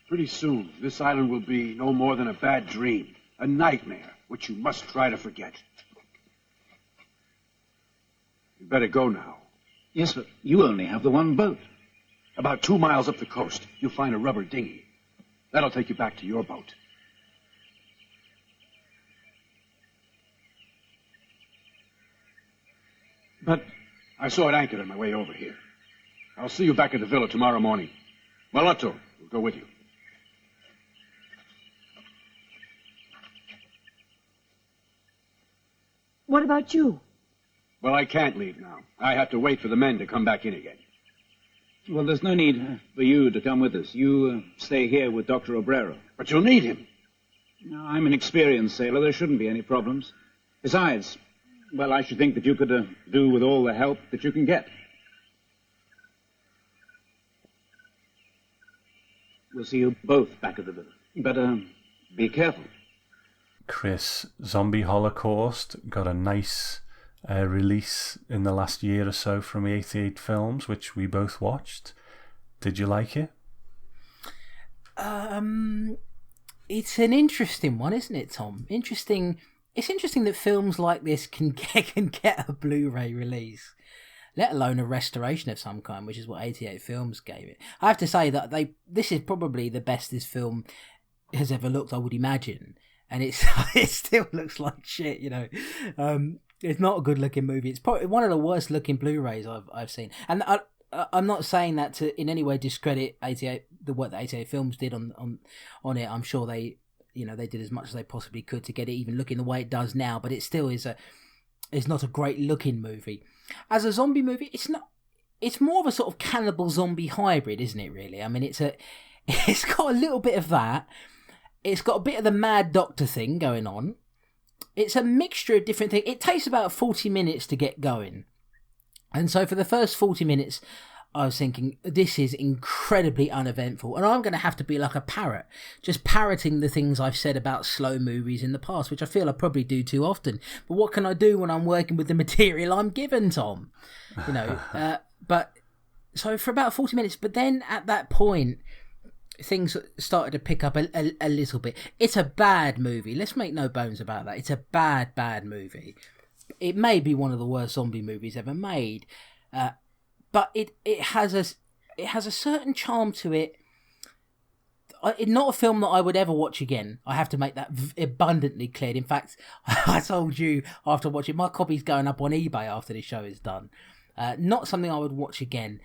Pretty soon, this island will be no more than a bad dream, a nightmare, which you must try to forget. You better go now. Yes, but you only have the one boat. About 2 miles up the coast, you'll find a rubber dinghy. That'll take you back to your boat. But I saw it anchored on my way over here. I'll see you back at the villa tomorrow morning. Malotto will go with you. What about you? Well, I can't leave now. I have to wait for the men to come back in again. well, there's no need for you to come with us. You stay here with Dr. Obrero. But you'll need him. No, I'm an experienced sailor. There shouldn't be any problems. Besides, well, I should think that you could do with all the help that you can get. We'll see you both back at the villa. But be careful. Chris, Zombie Holocaust got a nice release in the last year or so from the 88 films, which we both watched. Did you like it? It's an interesting one, isn't it, Tom? Interesting. It's interesting that films like this can get a Blu-ray release. let alone a restoration of some kind, which is what 88 Films gave it. I have to say that this is probably the best this film has ever looked, I would imagine, and it still looks like shit, you know. It's not a good looking movie. It's probably one of the worst looking Blu-rays I've seen, and I'm not saying that to in any way discredit 88 the work that 88 Films did on it. I'm sure they did as much as they possibly could to get it even looking the way it does now, but it still is it's not a great looking movie. As a zombie movie, it's not. It's more of a sort of cannibal zombie hybrid, isn't it? Really, I mean, it's got a little bit of that. It's got a bit of the Mad Doctor thing going on. It's a mixture of different things. It takes about 40 minutes to get going. And so for the first 40 minutes, I was thinking, this is incredibly uneventful. And I'm going to have to be like a parrot, just parroting the things I've said about slow movies in the past, which I feel I probably do too often. But what can I do when I'm working with the material I'm given, Tom? You know, but so for about 40 minutes, but then at that point, things started to pick up a little bit. It's a bad movie. Let's make no bones about that. It's a bad movie. It may be one of the worst zombie movies ever made, but it has a certain charm to it. It's not a film that I would ever watch again. I have to make that abundantly clear. In fact, I told you after watching, my copy's going up on eBay after this show is done. Not something I would watch again.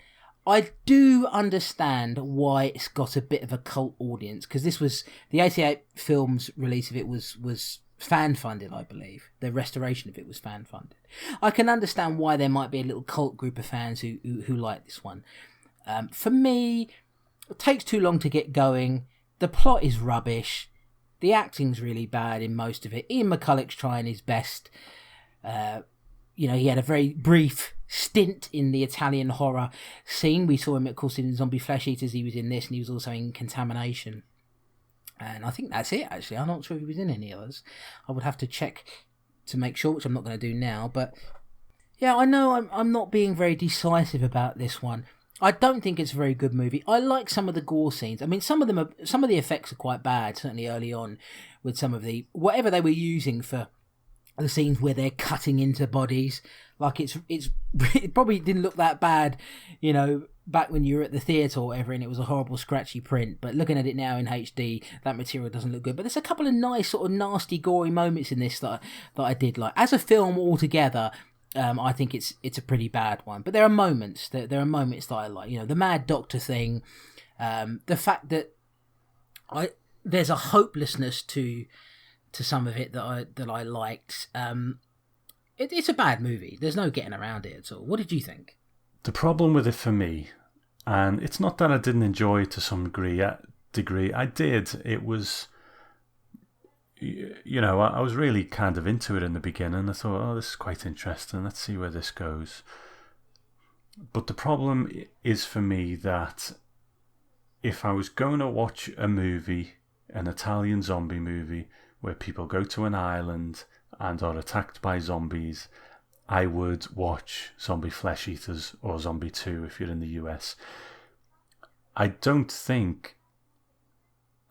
I do understand why it's got a bit of a cult audience, because this was the 88 Films release of it was fan funded, I believe. The restoration of it was fan funded. I can understand why there might be a little cult group of fans who like this one. For me, it takes too long to get going. The plot is rubbish. The acting's really bad in most of it. Ian McCulloch's trying his best. He had a very brief stint in the Italian horror scene. We saw him, of course, in Zombie Flesh Eaters. He was in this, and he was also in Contamination. And I think that's it, actually. I'm not sure if he was in any others. I would have to check to make sure, which I'm not going to do now. But yeah, I know I'm not being very decisive about this one. I don't think it's a very good movie. I like some of the gore scenes. I mean, some of the effects are quite bad, certainly early on, with some of the whatever they were using for the scenes where they're cutting into bodies. Like it probably didn't look that bad, you know, back when you were at the theatre or whatever, and it was a horrible scratchy print. But looking at it now in HD, that material doesn't look good. But there's a couple of nice sort of nasty, gory moments in this that I did like. As a film altogether, I think it's a pretty bad one. But there are moments that I like. You know, the Mad Doctor thing, the fact that there's a hopelessness to some of it that I liked. It's a bad movie. There's no getting around it at all. What did you think? The problem with it for me, and it's not that I didn't enjoy it to some degree. I did. It was, you know, I was really kind of into it in the beginning. I thought, oh, this is quite interesting. Let's see where this goes. But the problem is for me that if I was going to watch a movie, an Italian zombie movie, where people go to an island and are attacked by zombies, I would watch Zombie Flesh Eaters or Zombie 2 if you're in the US. I don't think...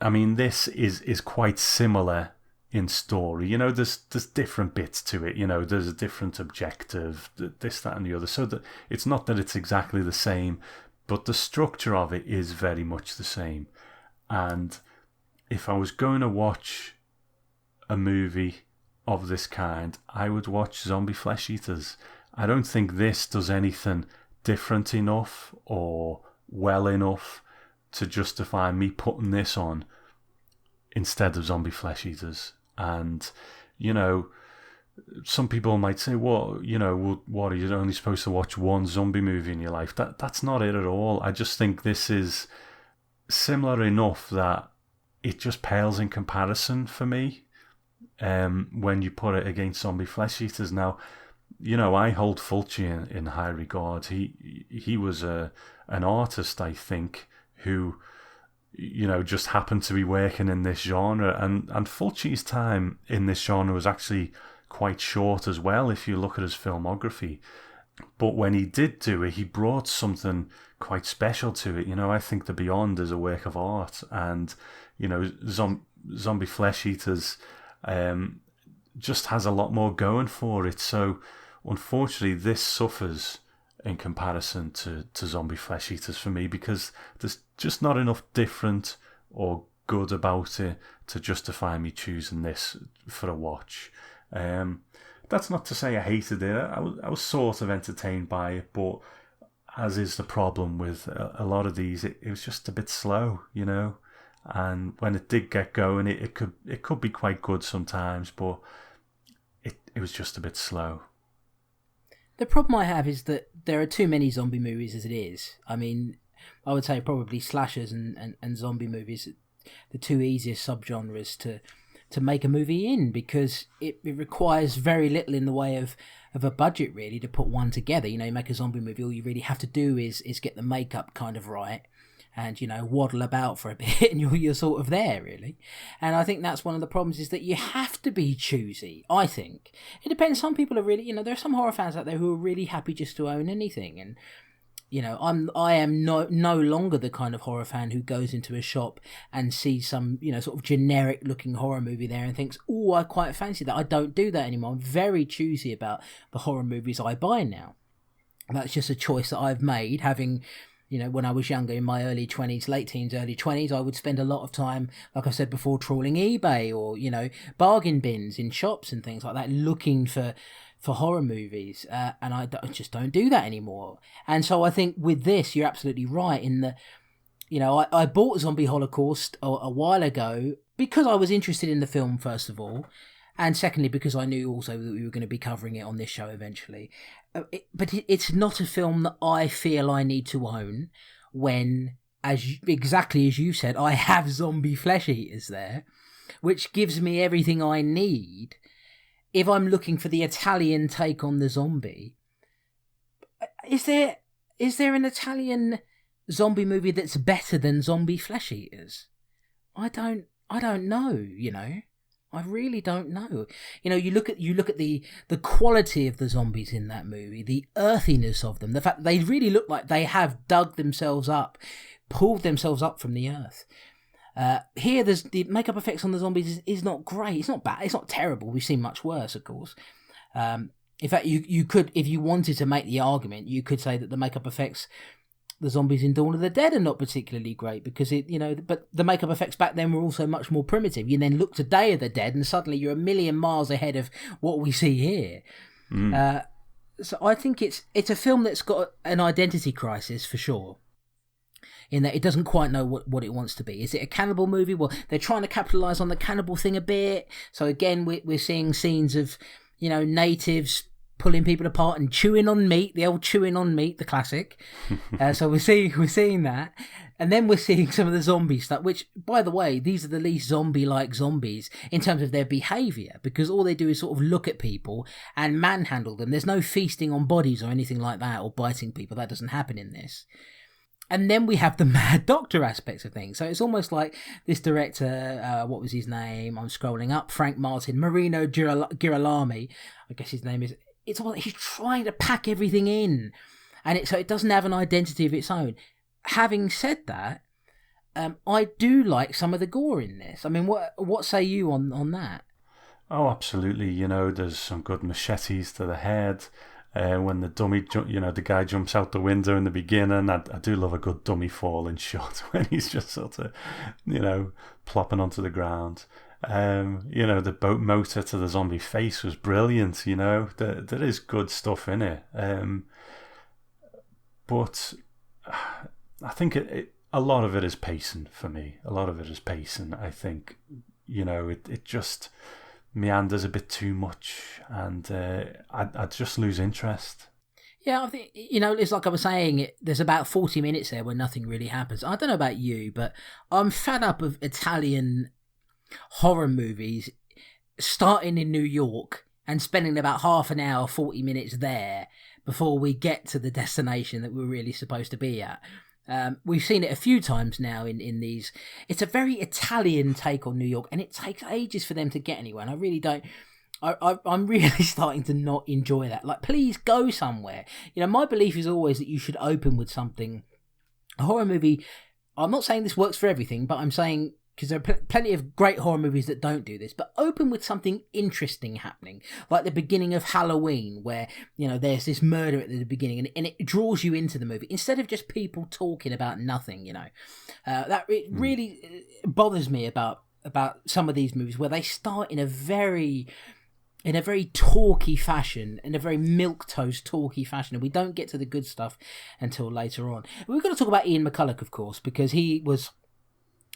I mean, this is quite similar in story. You know, there's different bits to it. You know, there's a different objective, this, that and the other. So that it's not that it's exactly the same, but the structure of it is very much the same. And if I was going to watch a movie of this kind, I would watch Zombie Flesh Eaters. I don't think this does anything different enough or well enough to justify me putting this on instead of Zombie Flesh Eaters. And, you know, some people might say, well, you know, what are you only supposed to watch one zombie movie in your life? That's not it at all. I just think this is similar enough that it just pales in comparison for me. When you put it against Zombie Flesh Eaters. Now, you know, I hold Fulci in high regard. He was an artist, I think, who, you know, just happened to be working in this genre. And Fulci's time in this genre was actually quite short as well, if you look at his filmography. But when he did do it, he brought something quite special to it. You know, I think The Beyond is a work of art. And, you know, Zombie Flesh Eaters just has a lot more going for it. So unfortunately this suffers in comparison to zombie flesh eaters for me, because there's just not enough different or good about it to justify me choosing this for a watch. That's not to say I hated it. I was sort of entertained by it, but as is the problem with a lot of these, it was just a bit slow, you know. And when it did get going, it could be quite good sometimes, but it was just a bit slow. The problem I have is that there are too many zombie movies as it is. I mean, I would say probably slashers and zombie movies, the two easiest subgenres to make a movie in, because it requires very little in the way of a budget, really, to put one together. You know, you make a zombie movie, all you really have to do is get the makeup kind of right and, you know, waddle about for a bit and you're sort of there, really. And I think that's one of the problems, is that you have to be choosy, I think. It depends. Some people are really, you know, there are some horror fans out there who are really happy just to own anything. And, you know, I am no longer the kind of horror fan who goes into a shop and sees some, you know, sort of generic looking horror movie there and thinks, oh, I quite fancy that. I don't do that anymore. I'm very choosy about the horror movies I buy now. That's just a choice that I've made, having, you know, when I was younger, in my early 20s, late teens, early 20s, I would spend a lot of time, like I said before, trawling eBay or, you know, bargain bins in shops and things like that, looking for horror movies, and I just don't do that anymore. And so I think with this, you're absolutely right in that, you know, I bought Zombie Holocaust a while ago because I was interested in the film, first of all, and secondly because I knew also that we were going to be covering it on this show eventually. But it's not a film that I feel I need to own when, exactly as you said, I have zombie flesh eaters there, which gives me everything I need. If I'm looking for the Italian take on the zombie, is there an Italian zombie movie that's better than Zombie Flesh Eaters? I don't know, you know. I really don't know. You know, you look at the quality of the zombies in that movie, the earthiness of them, the fact that they really look like they have dug themselves up, pulled themselves up from the earth. Here, the makeup effects on the zombies is not great. It's not bad. It's not terrible. We've seen much worse, of course. In fact, you could, if you wanted to make the argument, you could say that the makeup effects, the zombies in Dawn of the Dead, are not particularly great because but the makeup effects back then were also much more primitive. You then look to Day of the Dead, and suddenly you're a million miles ahead of what we see here. So I think it's a film that's got an identity crisis for sure, in that it doesn't quite know what it wants to be. Is it a cannibal movie? Well, they're trying to capitalise on the cannibal thing a bit. So again, we're seeing scenes of, you know, natives pulling people apart and chewing on meat, the old chewing on meat, the classic. So we're seeing that. And then we're seeing some of the zombie stuff, which, by the way, these are the least zombie-like zombies in terms of their behaviour, because all they do is sort of look at people and manhandle them. There's no feasting on bodies or anything like that, or biting people. That doesn't happen in this. And then we have the mad doctor aspects of things. So it's almost like this director, what was his name? I'm scrolling up. Frank Martin, Marino Girolami, I guess his name is. It's all, he's trying to pack everything in, and so it doesn't have an identity of its own. Having said that, I do like some of the gore in this. I mean, what say you on that? Oh, absolutely. You know, there's some good machetes to the head. When the dummy, the guy jumps out the window in the beginning, I do love a good dummy falling shot when he's just sort of, plopping onto the ground. The boat motor to the zombie face was brilliant. You know, there is good stuff in it. But I think a lot of it is pacing for me. A lot of it is pacing. I think, it just meanders a bit too much, and I'd just lose interest. Yeah, I think, it's like I was saying, there's about 40 minutes there where nothing really happens. I don't know about you, but I'm fed up of Italian horror movies starting in New York and spending about half an hour, 40 minutes there before we get to the destination that we're really supposed to be at. We've seen it a few times now in these. It's a very Italian take on New York, and it takes ages for them to get anywhere, and I really don't. I'm really starting to not enjoy that. Like, please go somewhere. My belief is always that you should open with something. A horror movie, I'm not saying this works for everything, but I'm saying because there are plenty of great horror movies that don't do this, but open with something interesting happening, like the beginning of Halloween, where, you know, there's this murder at the beginning, and it draws you into the movie instead of just people talking about nothing. You know, that it really bothers me about some of these movies where they start in a very talky fashion, in a very milquetoast talky fashion, and we don't get to the good stuff until later on. We've got to talk about Ian McCulloch, of course, because he was,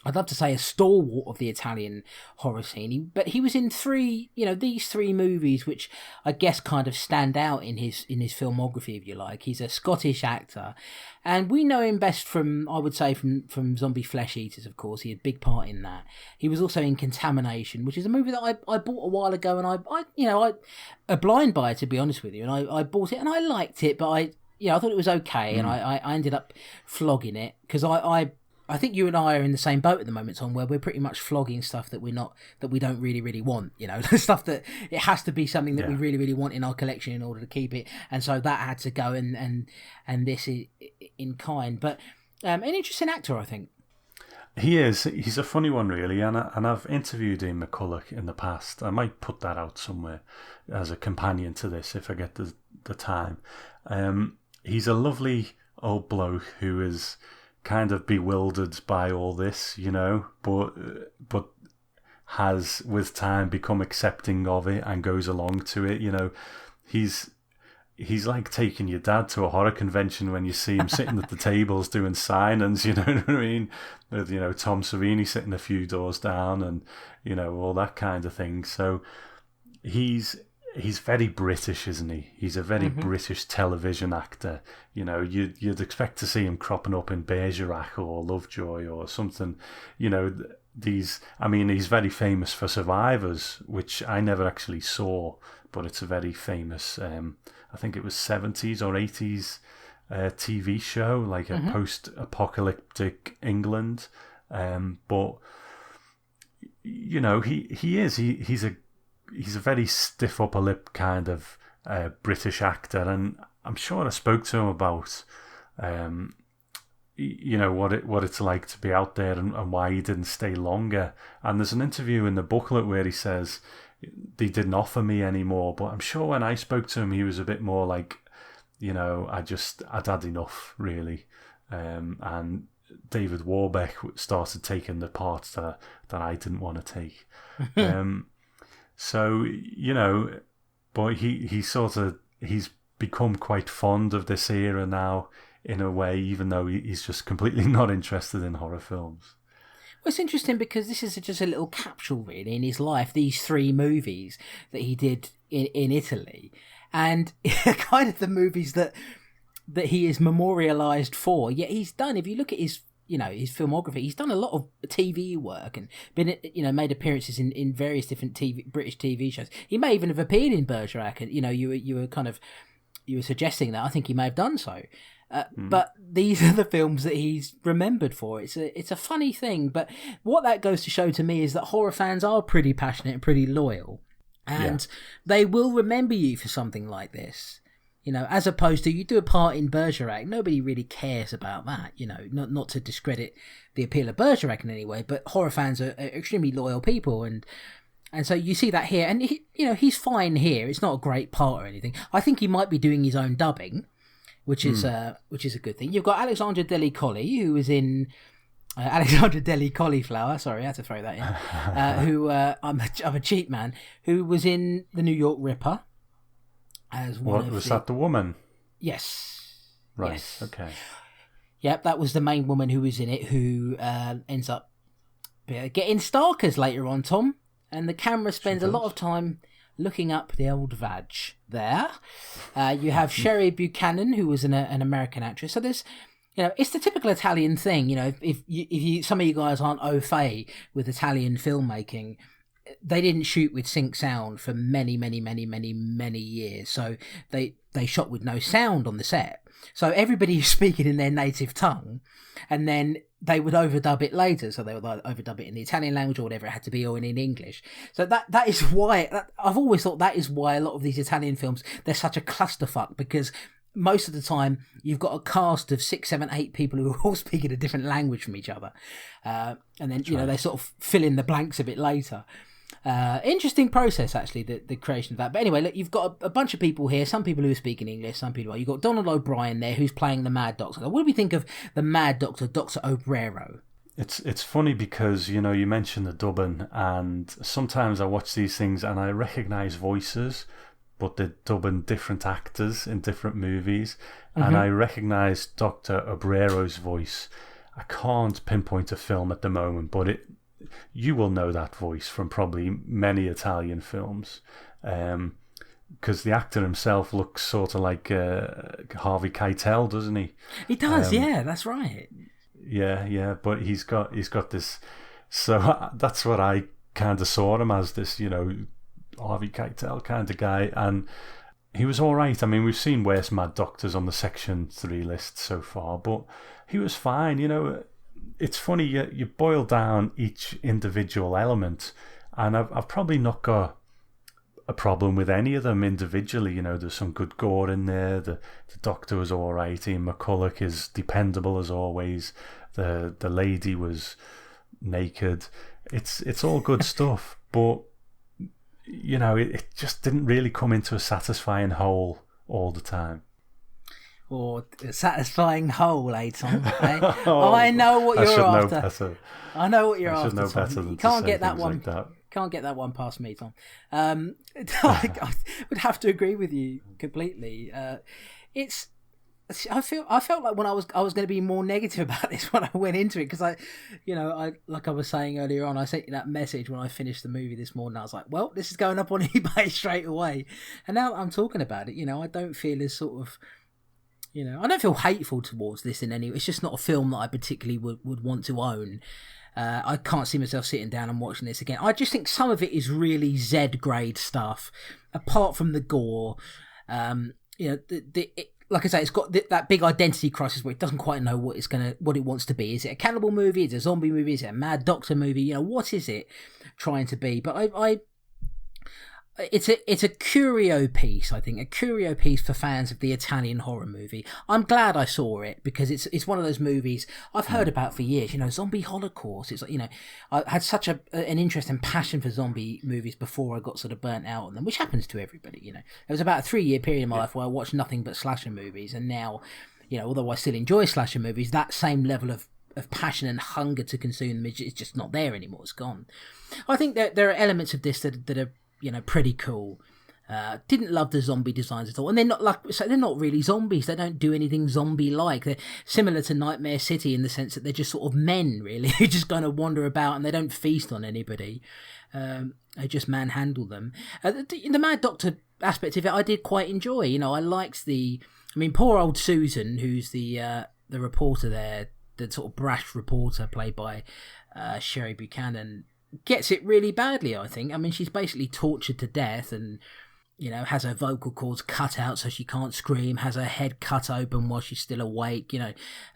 I'd love to say, a stalwart of the Italian horror scene, but he was in these three movies, which I guess kind of stand out in his filmography, if you like. He's a Scottish actor, and we know him best from, I would say, from Zombie Flesh Eaters, of course. He had a big part in that. He was also in Contamination, which is a movie that I bought a while ago, and I blind buy, to be honest with you, and I bought it and I liked it, but I thought it was okay, and I ended up flogging it because I think you and I are in the same boat at the moment, Tom, where we're pretty much flogging stuff that we don't really, really want. You know, the stuff that it has to be something that we really, really want in our collection in order to keep it. And so that had to go, and this is in kind. But an interesting actor, I think. He is. He's a funny one, really. And I've interviewed Ian McCulloch in the past. I might put that out somewhere as a companion to this if I get the time. He's a lovely old bloke who is kind of bewildered by all this, you know, but has with time become accepting of it and goes along to it. You know, he's like taking your dad to a horror convention when you see him sitting at the tables doing signings, you know what I mean, with, you know, Tom Savini sitting a few doors down, and, you know, all that kind of thing. So he's very British, isn't he? He's a very British television actor. You know, you'd expect to see him cropping up in Bergerac or Lovejoy or something. You know, he's very famous for Survivors, which I never actually saw, but it's a very famous, I think it was 70s or 80s TV show, like a post-apocalyptic England. But, you know, he's a very stiff upper lip kind of British actor, and I'm sure I spoke to him about you know, what it's like to be out there and why he didn't stay longer. And there's an interview in the booklet where he says they didn't offer me anymore, but I'm sure when I spoke to him he was a bit more like, you know, I'd had enough, really. And David Warbeck started taking the parts that I didn't want to take. So, you know, but he's become quite fond of this era now, in a way, even though he's just completely not interested in horror films. Well, it's interesting because this is just a little capsule, really, in his life, these three movies that he did in Italy, and kind of the movies that he is memorialised for. Yet he's done, if you look at his filmography, he's done a lot of TV work and been, you know, made appearances in various different British TV shows. He may even have appeared in Bergerac, and, you know, you were suggesting that. I think he may have done so. But these are the films that he's remembered for. It's a funny thing, but what that goes to show to me is that horror fans are pretty passionate and pretty loyal, and they will remember you for something like this. You know, as opposed to you do a part in Bergerac, nobody really cares about that. You know, not to discredit the appeal of Bergerac in any way, but horror fans are extremely loyal people, and so you see that here, and he's fine here. It's not a great part or anything. I think he might be doing his own dubbing, which is a good thing. You've got Alexandra Deli Colli, who was in Alexandra Deli Cauliflower. Sorry, I had to throw that in. Who I'm a cheap man. Who was in The New York Ripper. As one what was that? The woman? Yes. Right. Yes. Okay. Yep, that was the main woman who was in it, who ends up getting stalkers later on, Tom. And the camera spends a lot of time looking up the old vag there. You have Sherry Buchanan, who was an American actress. So there's, you know, it's the typical Italian thing. You know, if you some of you guys aren't au fait with Italian filmmaking, they didn't shoot with sync sound for many years. So they shot with no sound on the set. So everybody is speaking in their native tongue, and then they would overdub it later. So they would like overdub it in the Italian language or whatever it had to be, or in English. So that is why I've always thought that is why a lot of these Italian films, they're such a clusterfuck, because most of the time you've got a cast of 6, 7, 8 people who are all speaking a different language from each other, and then they sort of fill in the blanks a bit later. Interesting process, actually, the creation of that. But anyway, look, you've got a bunch of people here. Some people who are speaking English, some people. You've got Donald O'Brien there, who's playing the Mad Doctor. What do we think of the Mad Doctor, Dr. Obrero? It's funny because, you mentioned the dubbing, and sometimes I watch these things and I recognise voices, but they're dubbing different actors in different movies. Mm-hmm. And I recognise Dr. Obrero's voice. I can't pinpoint a film at the moment, but you will know that voice from probably many Italian films, because the actor himself looks sort of like Harvey Keitel, doesn't he? He does, yeah, that's right. Yeah, but he's got this. So that's what I kind of saw him as, this, Harvey Keitel kind of guy, and he was all right. I mean, we've seen worse Mad Doctors on the Section 3 list so far, but he was fine. It's funny, you boil down each individual element, and I've probably not got a problem with any of them individually. There's some good gore in there. The Doctor was all right. Ian McCulloch is dependable as always. The lady was naked. It's all good stuff, but it just didn't really come into a satisfying whole all the time. Or a satisfying whole, Tom. I know what you're after. I know what you're after. Know better than you can't get that one. Like that. Can't get that one past me, Tom. I would have to agree with you completely. I felt like when I was going to be more negative about this when I went into it, because I like I was saying earlier on, I sent you that message when I finished the movie this morning. I was like, well, this is going up on eBay straight away. And now that I'm talking about it, I don't feel as sort of, I don't feel hateful towards this in any way. It's just not a film that I particularly would want to own. I can't see myself sitting down and watching this again. I just think some of it is really Z-grade stuff, apart from the gore. Like I say, it's got that big identity crisis where it doesn't quite know what it wants to be. Is it a cannibal movie? Is it a zombie movie? Is it a Mad Doctor movie? What is it trying to be? But it's a curio piece, I think, a curio piece for fans of the Italian horror movie. I'm glad I saw it, because it's one of those movies I've heard about for years. Zombie Holocaust. It's like, I had such an interest and passion for zombie movies before I got sort of burnt out on them, which happens to everybody. There was about a 3-year period in my life where I watched nothing but slasher movies, and now, although I still enjoy slasher movies, that same level of passion and hunger to consume them is just not there anymore. It's gone. I think that there are elements of this that are pretty cool. Didn't love the zombie designs at all, and they're not really zombies. They don't do anything zombie-like. They're similar to Nightmare City in the sense that they're just sort of men, really, who just kind of wander about, and they don't feast on anybody. They just manhandle them. The Mad Doctor aspect of it, I did quite enjoy. I liked poor old Susan, who's the reporter there, the sort of brash reporter played by Sherry Buchanan, gets it really badly, I think. She's basically tortured to death, and has her vocal cords cut out so she can't scream, has her head cut open while she's still awake.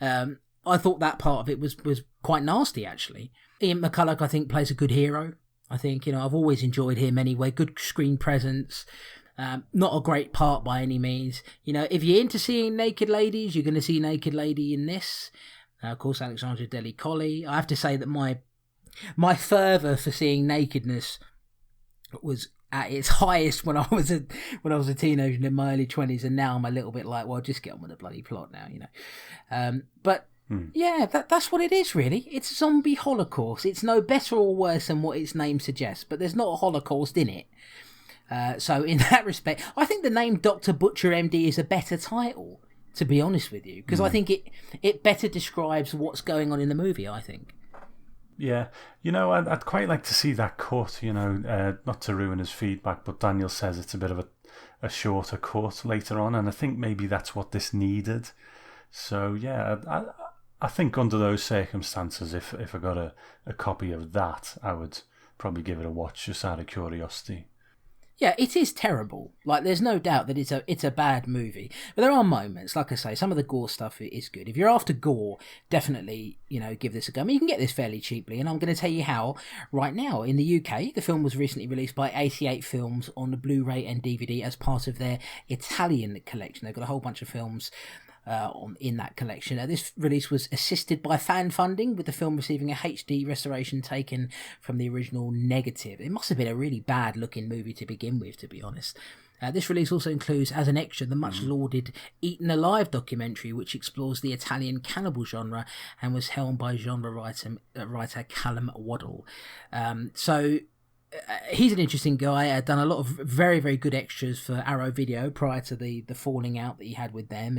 I thought that part of it was quite nasty, actually. Ian McCulloch, I think, plays a good hero. I think, I've always enjoyed him anyway. Good screen presence. Not a great part by any means. If you're into seeing naked ladies, you're going to see naked lady in this. Of course, Alexandra Deli Colli. I have to say that my fervour for seeing nakedness was at its highest when I was a teenager and in my early 20s, and now I'm a little bit like, well, just get on with the bloody plot now, But yeah, that's what it is, really. It's Zombie Holocaust. It's no better or worse than what its name suggests, but there's not a Holocaust in it. So in that respect, I think the name Dr. Butcher MD is a better title, to be honest with you, because I think it better describes what's going on in the movie, I think. Yeah, I'd quite like to see that cut, not to ruin his feedback, but Daniel says it's a bit of a shorter cut later on, and I think maybe that's what this needed. So, yeah, I think under those circumstances, if I got a copy of that, I would probably give it a watch just out of curiosity. Yeah, it is terrible. Like, there's no doubt that it's a bad movie. But there are moments, like I say, some of the gore stuff is good. If you're after gore, definitely, give this a go. I mean, you can get this fairly cheaply, and I'm going to tell you how right now. In the UK, the film was recently released by 88 Films on the Blu-ray and DVD as part of their Italian collection. They've got a whole bunch of films in that collection. This release was assisted by fan funding, with the film receiving a HD restoration taken from the original negative. It must have been a really bad looking movie to begin with, to be honest. This release also includes, as an extra, the much lauded Eaten Alive documentary, which explores the Italian cannibal genre and was helmed by genre writer Callum Waddle. He's an interesting guy. Done a lot of very, very good extras for Arrow Video prior to the falling out that he had with them.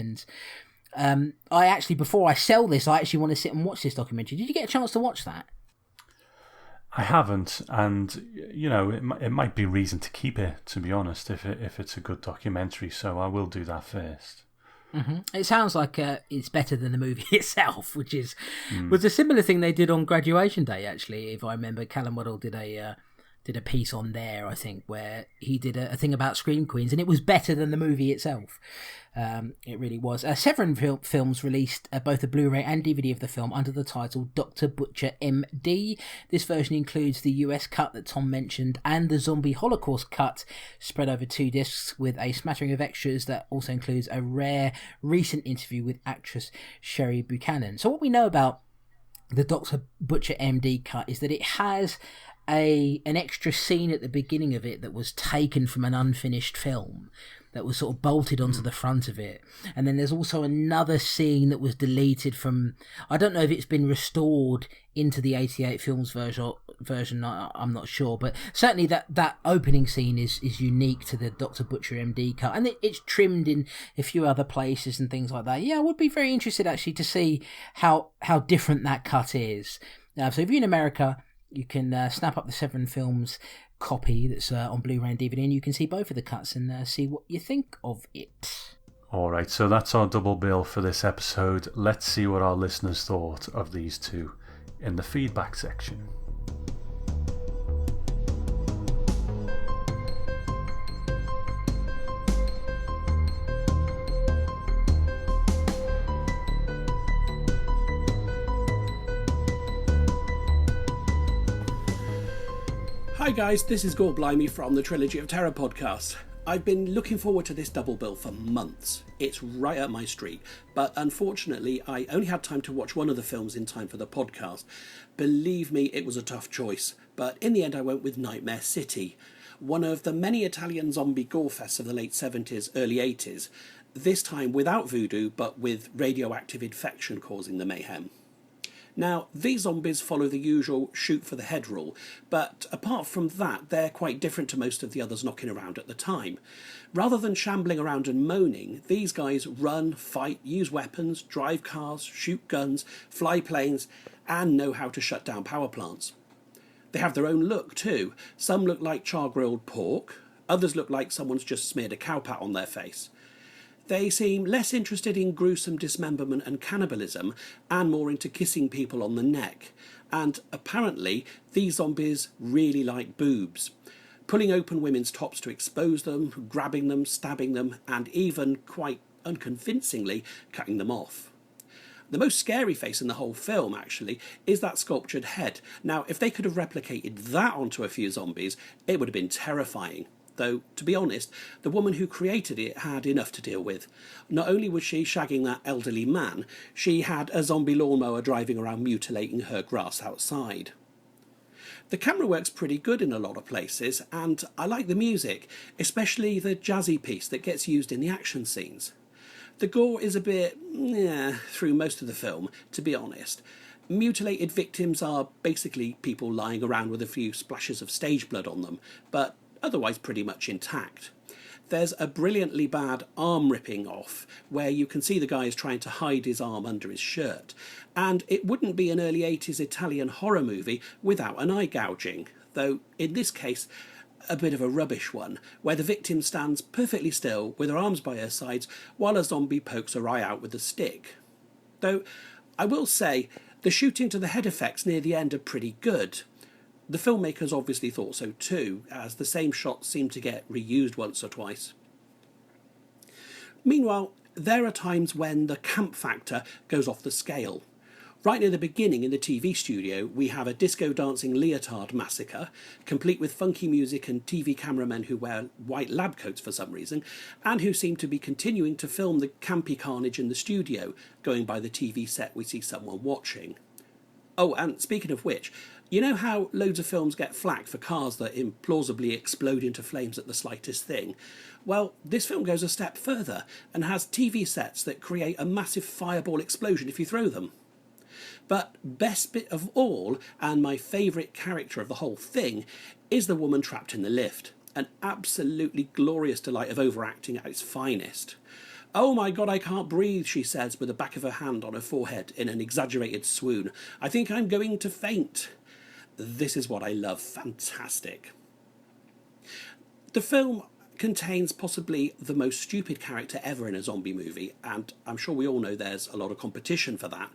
And I actually, before I sell this, I actually want to sit and watch this documentary. Did you get a chance to watch that? I haven't, and it might be reason to keep it, to be honest, if it's a good documentary. So I will do that first. Mm-hmm. It sounds like it's better than the movie itself, which was a similar thing they did on Graduation Day. Actually, if I remember, Callum Waddle did a piece on there, I think, where he did a thing about Scream Queens, and it was better than the movie itself. It really was. Severin Films released both a Blu-ray and DVD of the film under the title Dr. Butcher MD. This version includes the US cut that Tom mentioned and the Zombie Holocaust cut, spread over 2 discs, with a smattering of extras that also includes a rare recent interview with actress Sherry Buchanan. So what we know about the Dr. Butcher MD cut is that it has an extra scene at the beginning of it that was taken from an unfinished film that was sort of bolted onto the front of it. And then there's also another scene that was deleted from, I don't know if it's been restored into the 88 Films version, I'm not sure, but certainly that opening scene is unique to the Dr. Butcher MD cut, and it's trimmed in a few other places and things like that. Yeah, I would be very interested actually to see how different that cut is. So if you're in America, you can snap up the Severin Films copy that's on Blu-ray and DVD, and you can see both of the cuts and see what you think of it. Alright, so that's our double bill for this episode. Let's see what our listeners thought of these two in the feedback section. Hi guys, this is Gore Blimey from the Trilogy of Terror podcast. I've been looking forward to this double bill for months. It's right up my street, but unfortunately I only had time to watch one of the films in time for the podcast. Believe me, it was a tough choice, but in the end I went with Nightmare City, one of the many Italian zombie gore fests of the late 70s, early 80s, this time without voodoo but with radioactive infection causing the mayhem. Now, these zombies follow the usual shoot for the head rule, but apart from that, they're quite different to most of the others knocking around at the time. Rather than shambling around and moaning, these guys run, fight, use weapons, drive cars, shoot guns, fly planes, and know how to shut down power plants. They have their own look too. Some look like char-grilled pork, others look like someone's just smeared a cow pat on their face. They seem less interested in gruesome dismemberment and cannibalism and more into kissing people on the neck. And apparently, these zombies really like boobs. Pulling open women's tops to expose them, grabbing them, stabbing them, and even, quite unconvincingly, cutting them off. The most scary face in the whole film, actually, is that sculptured head. Now, if they could have replicated that onto a few zombies, it would have been terrifying. Though, to be honest, the woman who created it had enough to deal with. Not only was she shagging that elderly man, she had a zombie lawnmower driving around mutilating her grass outside. The camera works pretty good in a lot of places, and I like the music, especially the jazzy piece that gets used in the action scenes. The gore is a bit through most of the film, to be honest. Mutilated victims are basically people lying around with a few splashes of stage blood on them, but otherwise pretty much intact. There's a brilliantly bad arm ripping off where you can see the guy is trying to hide his arm under his shirt, and it wouldn't be an early 80s Italian horror movie without an eye gouging, though in this case a bit of a rubbish one, where the victim stands perfectly still with her arms by her sides while a zombie pokes her eye out with a stick. Though I will say the shooting to the head effects near the end are pretty good. The filmmakers obviously thought so too, as the same shots seem to get reused once or twice. Meanwhile, there are times when the camp factor goes off the scale. Right near the beginning in the TV studio, we have a disco-dancing leotard massacre, complete with funky music and TV cameramen who wear white lab coats for some reason, and who seem to be continuing to film the campy carnage in the studio. Going by the TV set, we see someone watching. Oh, and speaking of which, you know how loads of films get flack for cars that implausibly explode into flames at the slightest thing? Well, this film goes a step further and has TV sets that create a massive fireball explosion if you throw them. But best bit of all, and my favourite character of the whole thing, is the woman trapped in the lift. An absolutely glorious delight of overacting at its finest. "Oh my God, I can't breathe," she says with the back of her hand on her forehead in an exaggerated swoon. "I think I'm going to faint." This is what I love. Fantastic. The film contains possibly the most stupid character ever in a zombie movie, and I'm sure we all know there's a lot of competition for that.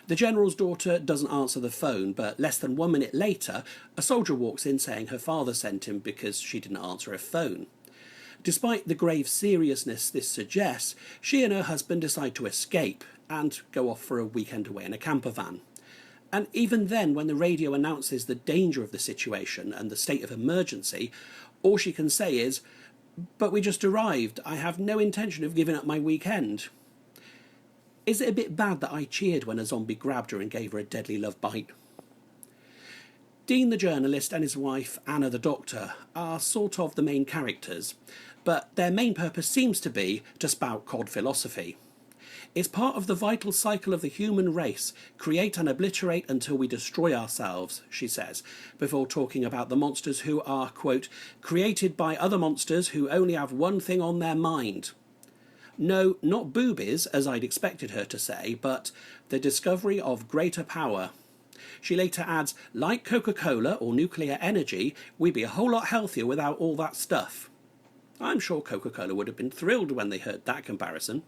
The general's daughter doesn't answer the phone, but less than 1 minute later, a soldier walks in saying her father sent him because she didn't answer her phone. Despite the grave seriousness this suggests, she and her husband decide to escape and go off for a weekend away in a camper van. And even then, when the radio announces the danger of the situation and the state of emergency, all she can say is, "But we just arrived. I have no intention of giving up my weekend." Is it a bit bad that I cheered when a zombie grabbed her and gave her a deadly love bite? Dean the journalist and his wife, Anna the doctor, are sort of the main characters, but their main purpose seems to be to spout cod philosophy. It's part of the vital cycle of the human race, create and obliterate until we destroy ourselves, she says, before talking about the monsters who are, quote, created by other monsters who only have one thing on their mind. No, not boobies, as I'd expected her to say, but the discovery of greater power. She later adds, like Coca-Cola or nuclear energy, we'd be a whole lot healthier without all that stuff. I'm sure Coca-Cola would have been thrilled when they heard that comparison.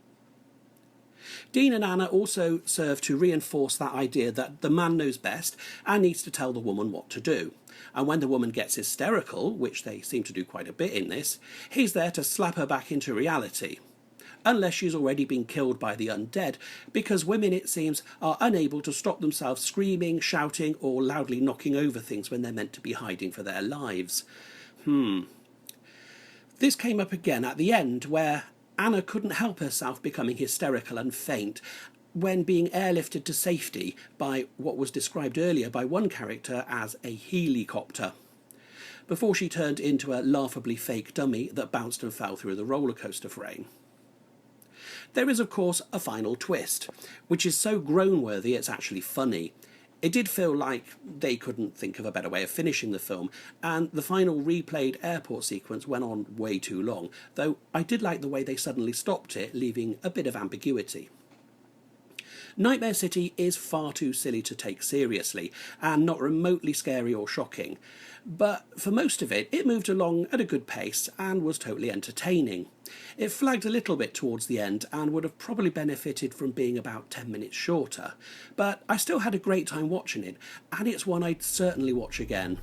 Dean and Anna also serve to reinforce that idea that the man knows best and needs to tell the woman what to do. And when the woman gets hysterical, which they seem to do quite a bit in this, he's there to slap her back into reality. Unless she's already been killed by the undead, because women, it seems, are unable to stop themselves screaming, shouting, or loudly knocking over things when they're meant to be hiding for their lives. This came up again at the end, where Anna couldn't help herself becoming hysterical and faint when being airlifted to safety by what was described earlier by one character as a helicopter, before she turned into a laughably fake dummy that bounced and fell through the roller coaster frame. There is, of course, a final twist, which is so groan-worthy it's actually funny. It did feel like they couldn't think of a better way of finishing the film, and the final replayed airport sequence went on way too long, though I did like the way they suddenly stopped it, leaving a bit of ambiguity. Nightmare City is far too silly to take seriously, and not remotely scary or shocking, but for most of it, it moved along at a good pace and was totally entertaining. It flagged a little bit towards the end and would have probably benefited from being about 10 minutes shorter, but I still had a great time watching it, and it's one I'd certainly watch again.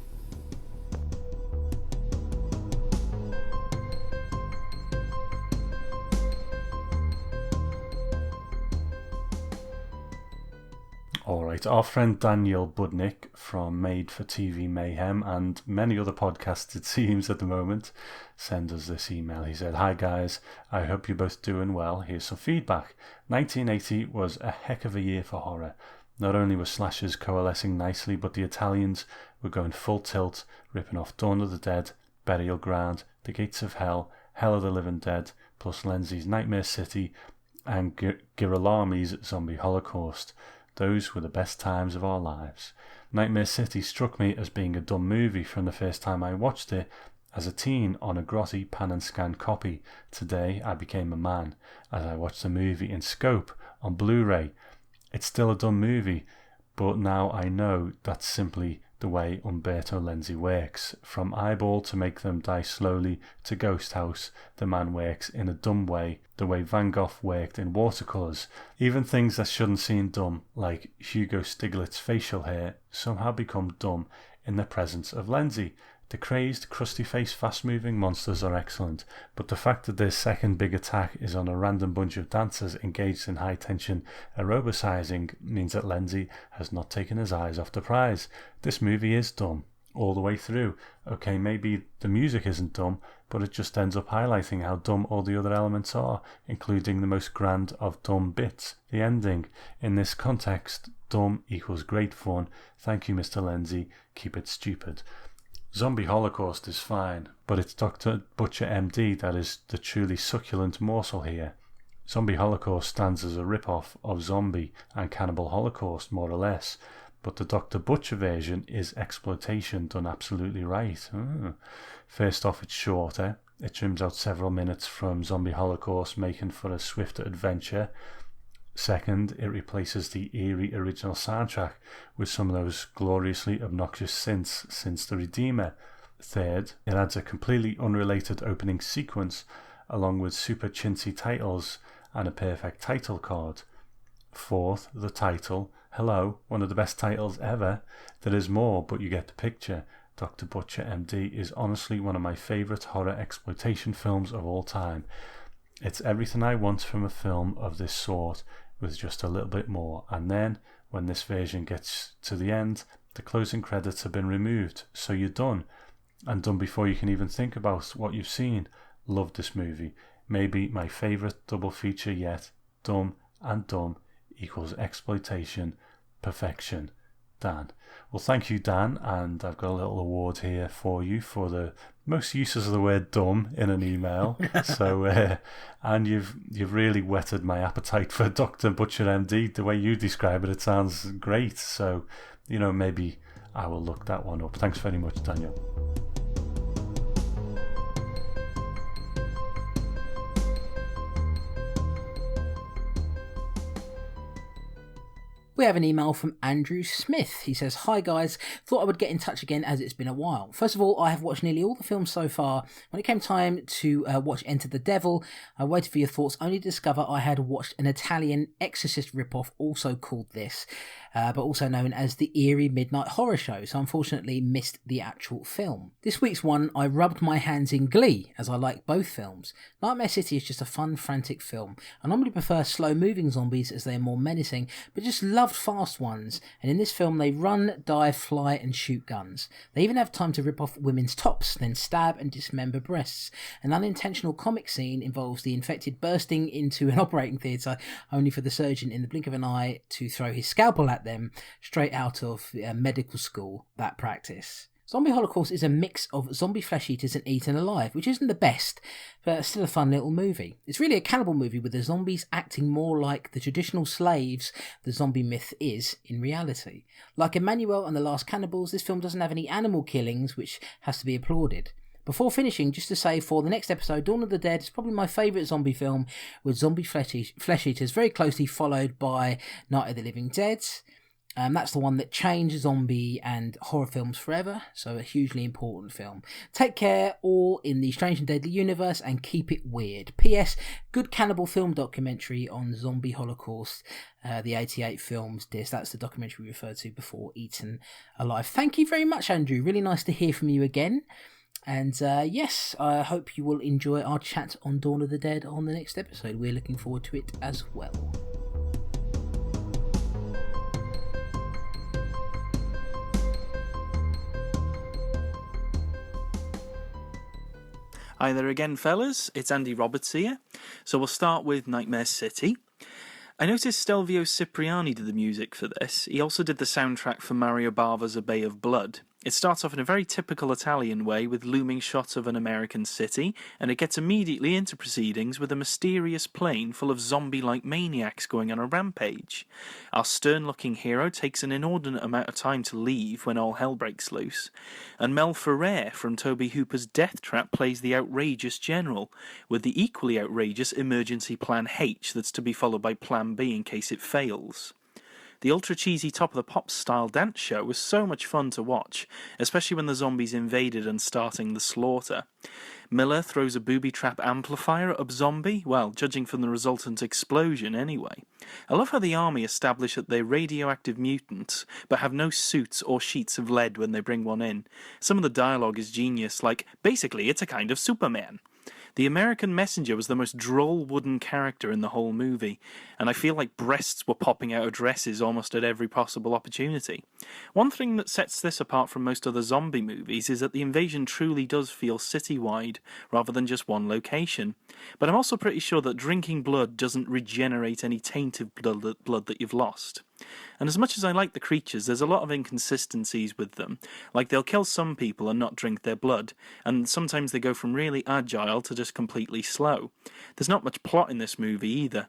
Alright, our friend Daniel Budnick from Made for TV Mayhem and many other podcasts it seems at the moment send us this email. He said, "Hi guys, I hope you're both doing well. Here's some feedback. 1980 was a heck of a year for horror. Not only were slashers coalescing nicely, but the Italians were going full tilt, ripping off Dawn of the Dead, Burial Ground, The Gates of Hell, Hell of the Living Dead, plus Lenzi's Nightmare City and Girolami's Zombie Holocaust. Those were the best times of our lives. Nightmare City struck me as being a dumb movie from the first time I watched it as a teen on a grotty pan and scan copy. Today I became a man as I watched the movie in scope on Blu-ray. It's still a dumb movie, but now I know that's simply the way Umberto Lenzi works. From eyeball to make them die slowly to ghost house, the man works in a dumb way, the way Van Gogh worked in watercolours. Even things that shouldn't seem dumb, like Hugo Stiglitz's facial hair, somehow become dumb in the presence of Lenzi. The crazed, crusty-faced, fast-moving monsters are excellent, but the fact that their second big attack is on a random bunch of dancers engaged in high-tension aerobicizing means that Lenzi has not taken his eyes off the prize. This movie is dumb, all the way through. Okay, maybe the music isn't dumb, but it just ends up highlighting how dumb all the other elements are, including the most grand of dumb bits, the ending. In this context, dumb equals great fun. Thank you, Mr. Lenzi. Keep it stupid. Zombie Holocaust is fine, but it's Dr. Butcher MD that is the truly succulent morsel here. Zombie Holocaust stands as a rip-off of Zombie and Cannibal Holocaust, more or less, but the Dr. Butcher version is exploitation done absolutely right. First off, it's shorter. It trims out several minutes from Zombie Holocaust, making for a swifter adventure. Second, it replaces the eerie original soundtrack with some of those gloriously obnoxious synths since The Redeemer. Third, it adds a completely unrelated opening sequence along with super chintzy titles and a perfect title card. Fourth, the title. Hello, one of the best titles ever. There is more, but you get the picture. Dr. Butcher MD is honestly one of my favourite horror exploitation films of all time. It's everything I want from a film of this sort, with just a little bit more. And then, when this version gets to the end, the closing credits have been removed, so you're done. And done before you can even think about what you've seen. Love this movie. Maybe my favourite double feature yet. Dumb and Dumb equals exploitation, perfection. Dan. Well, thank you, Dan, and I've got a little award here for you for the most uses of the word dumb in an email. So, and you've really whetted my appetite for Dr. Butcher MD. The way you describe it, it sounds great. So, maybe I will look that one up. Thanks very much, Daniel. We have an email from Andrew Smith. He says, "Hi guys, thought I would get in touch again as it's been a while. First of all, I have watched nearly all the films so far. When it came time to watch Enter the Devil, I waited for your thoughts only to discover I had watched an Italian Exorcist ripoff also called this, but also known as the Eerie Midnight Horror Show, so unfortunately missed the actual film. This week's one, I rubbed my hands in glee, as I like both films. Nightmare City is just a fun, frantic film. I normally prefer slow-moving zombies as they are more menacing, but just loved fast ones, and in this film they run, dive, fly and shoot guns. They even have time to rip off women's tops, then stab and dismember breasts. An unintentional comic scene involves the infected bursting into an operating theatre only for the surgeon in the blink of an eye to throw his scalpel at them, straight out of medical school, that practice. Zombie Holocaust is a mix of zombie flesh eaters and eaten alive, which isn't the best, but still a fun little movie. It's really a cannibal movie with the zombies acting more like the traditional slaves the zombie myth is in reality. Like Emmanuel and the Last Cannibals, this film doesn't have any animal killings, which has to be applauded. Before finishing, just to say for the next episode, Dawn of the Dead is probably my favourite zombie film, with zombie flesh eaters very closely followed by Night of the Living Dead. That's the one that changed zombie and horror films forever, so a hugely important film. Take care, all in the Strange and Deadly universe, and keep it weird. P.S. Good cannibal film documentary on Zombie Holocaust, the 88 films disc. That's the documentary we referred to before, Eaten Alive. Thank you very much, Andrew. Really nice to hear from you again. And yes, I hope you will enjoy our chat on Dawn of the Dead on the next episode. We're looking forward to it as well. Hi there again, fellas. It's Andy Roberts here. So we'll start with Nightmare City. I noticed Stelvio Cipriani did the music for this. He also did the soundtrack for Mario Bava's A Bay of Blood. It starts off in a very typical Italian way with looming shots of an American city, and it gets immediately into proceedings with a mysterious plane full of zombie-like maniacs going on a rampage. Our stern-looking hero takes an inordinate amount of time to leave when all hell breaks loose, and Mel Ferrer from Toby Hooper's Death Trap plays the outrageous general, with the equally outrageous Emergency Plan H that's to be followed by Plan B in case it fails. The ultra-cheesy top-of-the-pops style dance show was so much fun to watch, especially when the zombies invaded and starting the slaughter. Miller throws a booby trap amplifier at a zombie, well, judging from the resultant explosion anyway. I love how the army establish that they're radioactive mutants, but have no suits or sheets of lead when they bring one in. Some of the dialogue is genius, like, basically it's a kind of Superman. The American Messenger was the most droll wooden character in the whole movie, and I feel like breasts were popping out of dresses almost at every possible opportunity. One thing that sets this apart from most other zombie movies is that the invasion truly does feel citywide, rather than just one location. But I'm also pretty sure that drinking blood doesn't regenerate any tainted blood that you've lost. And as much as I like the creatures, there's a lot of inconsistencies with them. Like, they'll kill some people and not drink their blood, and sometimes they go from really agile to just completely slow. There's not much plot in this movie either.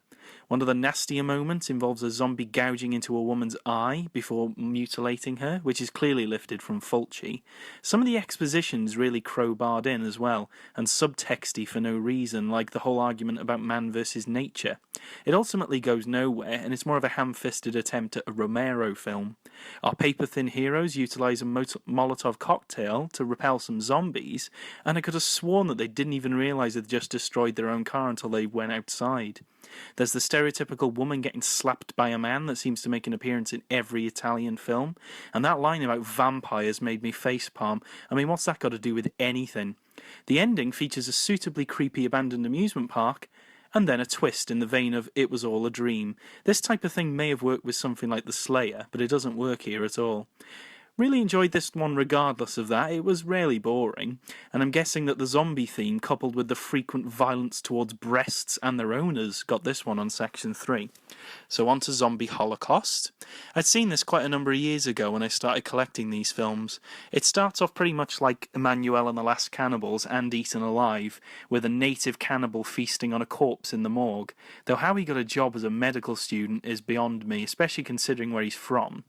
One of the nastier moments involves a zombie gouging into a woman's eye before mutilating her, which is clearly lifted from Fulci. Some of the exposition's really crowbarred in as well, and subtexty for no reason, like the whole argument about man versus nature. It ultimately goes nowhere, and it's more of a ham-fisted attempt at a Romero film. Our paper-thin heroes utilise a Molotov cocktail to repel some zombies, and I could have sworn that they didn't even realise they'd just destroyed their own car until they went outside. There's the stereotypical woman getting slapped by a man that seems to make an appearance in every Italian film, and that line about vampires made me facepalm. I mean, what's that got to do with anything? The ending features a suitably creepy abandoned amusement park, and then a twist in the vein of It Was All a Dream. This type of thing may have worked with something like The Slayer, but it doesn't work here at all. Really enjoyed this one regardless of that. It was rarely boring, and I'm guessing that the zombie theme, coupled with the frequent violence towards breasts and their owners, got this one on Section 3. So on to Zombie Holocaust. I'd seen this quite a number of years ago when I started collecting these films. It starts off pretty much like Emmanuel and the Last Cannibals and Eaten Alive, with a native cannibal feasting on a corpse in the morgue, though how he got a job as a medical student is beyond me, especially considering where he's from.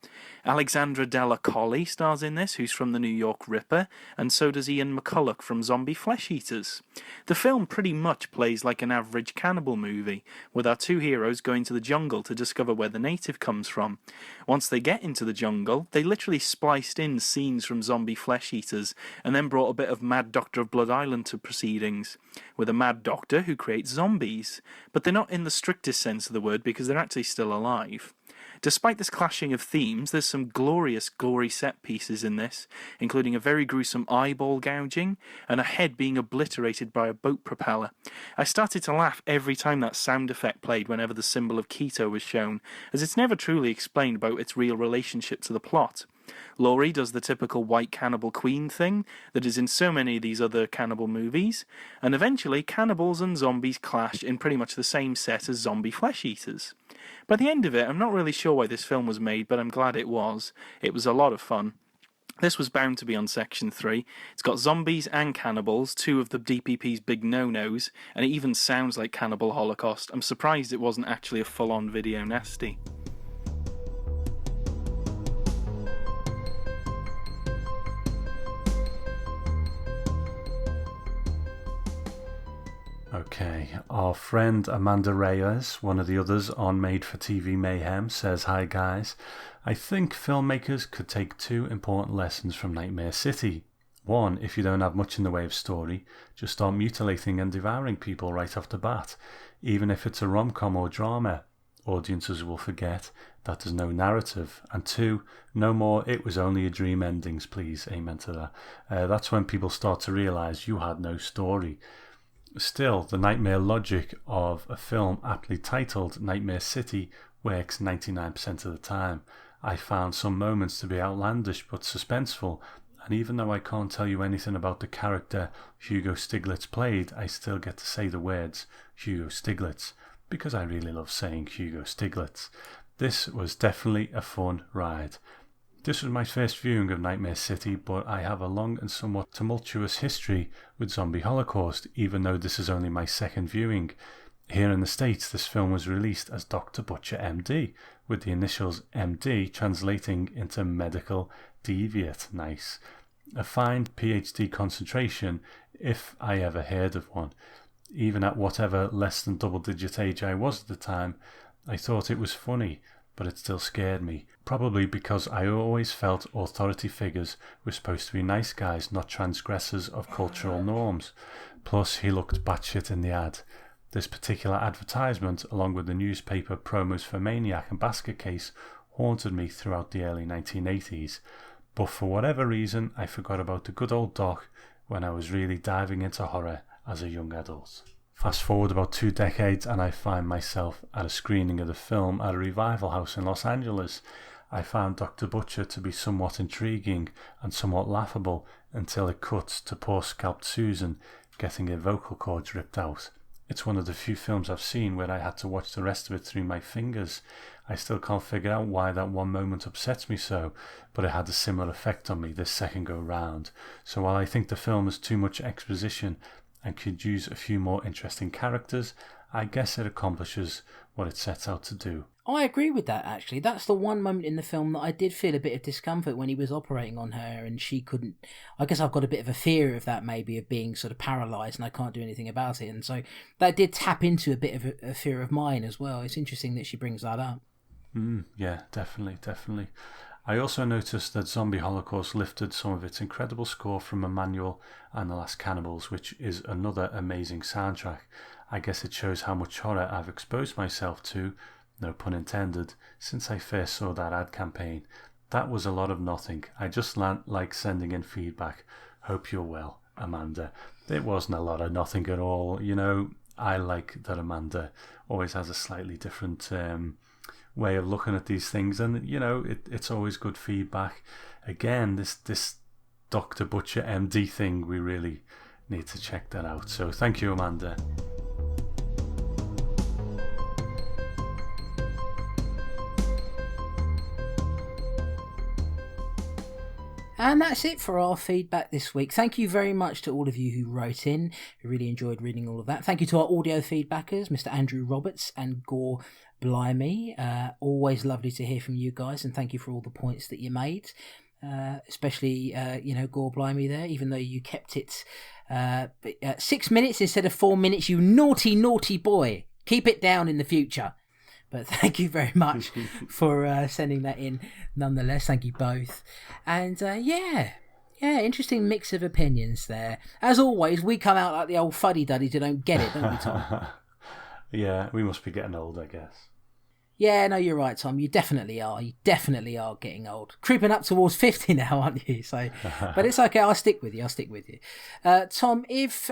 Alexandra Della Colli stars in this, who's from the New York Ripper, and so does Ian McCulloch from Zombie Flesh Eaters. The film pretty much plays like an average cannibal movie, with our two heroes going to the jungle to discover where the native comes from. Once they get into the jungle, they literally spliced in scenes from Zombie Flesh Eaters, and then brought a bit of Mad Doctor of Blood Island to proceedings, with a mad doctor who creates zombies. But they're not in the strictest sense of the word, because they're actually still alive. Despite this clashing of themes, there's some glorious gory set pieces in this, including a very gruesome eyeball gouging and a head being obliterated by a boat propeller. I started to laugh every time that sound effect played whenever the symbol of Keto was shown, as it's never truly explained about its real relationship to the plot. Laurie does the typical white cannibal queen thing that is in so many of these other cannibal movies, and eventually cannibals and zombies clash in pretty much the same set as Zombie Flesh Eaters. By the end of it, I'm not really sure why this film was made, but I'm glad it was. It was a lot of fun. This was bound to be on Section 3. It's got zombies and cannibals, two of the DPP's big no-nos, and it even sounds like Cannibal Holocaust. I'm surprised it wasn't actually a full-on video nasty. Okay, our friend Amanda Reyes, one of the others on Made for TV Mayhem, says, "Hi guys, I think filmmakers could take two important lessons from Nightmare City. One, if you don't have much in the way of story, just start mutilating and devouring people right off the bat, even if it's a rom-com or drama. Audiences will forget that there's no narrative. And two, no more it was only a dream endings, please." Amen to that. That's when people start to realise you had no story. Still, the nightmare logic of a film aptly titled Nightmare City works 99% of the time. I found some moments to be outlandish but suspenseful, and even though I can't tell you anything about the character Hugo Stiglitz played, I still get to say the words Hugo Stiglitz, because I really love saying Hugo Stiglitz. This was definitely a fun ride. This was my first viewing of Nightmare City, but I have a long and somewhat tumultuous history with Zombie Holocaust, even though this is only my second viewing. Here in the States, this film was released as Dr. Butcher MD, with the initials MD translating into Medical Deviate. Nice. A fine PhD concentration, if I ever heard of one. Even at whatever less than double-digit age I was at the time, I thought it was funny. but it still scared me. Probably because I always felt authority figures were supposed to be nice guys, not transgressors of cultural norms. Plus, he looked batshit in the ad. This particular advertisement, along with the newspaper promos for Maniac and Basket Case, haunted me throughout the early 1980s. But for whatever reason, I forgot about the good old doc when I was really diving into horror as a young adult. Fast forward about 2 decades and I find myself at a screening of the film at a revival house in Los Angeles. I found Dr. Butcher to be somewhat intriguing and somewhat laughable until it cuts to poor scalped Susan getting her vocal cords ripped out. It's one of the few films I've seen where I had to watch the rest of it through my fingers. I still can't figure out why that one moment upsets me so, but it had a similar effect on me this second go round. So while I think the film is too much exposition and could use a few more interesting characters, I guess it accomplishes what it sets out to do. I agree with that, actually. That's the one moment in the film that I did feel a bit of discomfort when he was operating on her and she couldn't... I guess I've got a bit of a fear of that, maybe, of being sort of paralysed and I can't do anything about it. And so that did tap into a bit of a fear of mine as well. It's interesting that she brings that up. Yeah, definitely. I also noticed that Zombie Holocaust lifted some of its incredible score from Emmanuel and The Last Cannibals, which is another amazing soundtrack. I guess it shows how much horror I've exposed myself to, no pun intended, since I first saw that ad campaign. That was a lot of nothing. I just like sending in feedback. Hope you're well, Amanda. It wasn't a lot of nothing at all. You know, I like that Amanda always has a slightly different way of looking at these things, and you know, it's always good feedback. Again, this Dr. Butcher MD thing, we really need to check that out. So thank you, Amanda. And that's it for our feedback this week. Thank you very much to all of you who wrote in. I really enjoyed reading all of that. Thank you to our audio feedbackers, Mr. Andrew Roberts and Gore Blimey. Always lovely to hear from you guys, and thank you for all the points that you made. Especially, Gore Blimey there, even though you kept it 6 minutes instead of 4 minutes, you naughty, naughty boy. Keep it down in the future. But thank you very much for sending that in nonetheless. Thank you both. And interesting mix of opinions there. As always, we come out like the old fuddy-duddies who don't get it, don't we, Tom? Yeah, we must be getting old, I guess. Yeah, no, you're right, Tom. You definitely are. You definitely are getting old. Creeping up towards 50 now, aren't you? So, but it's okay. I'll stick with you. Tom, if...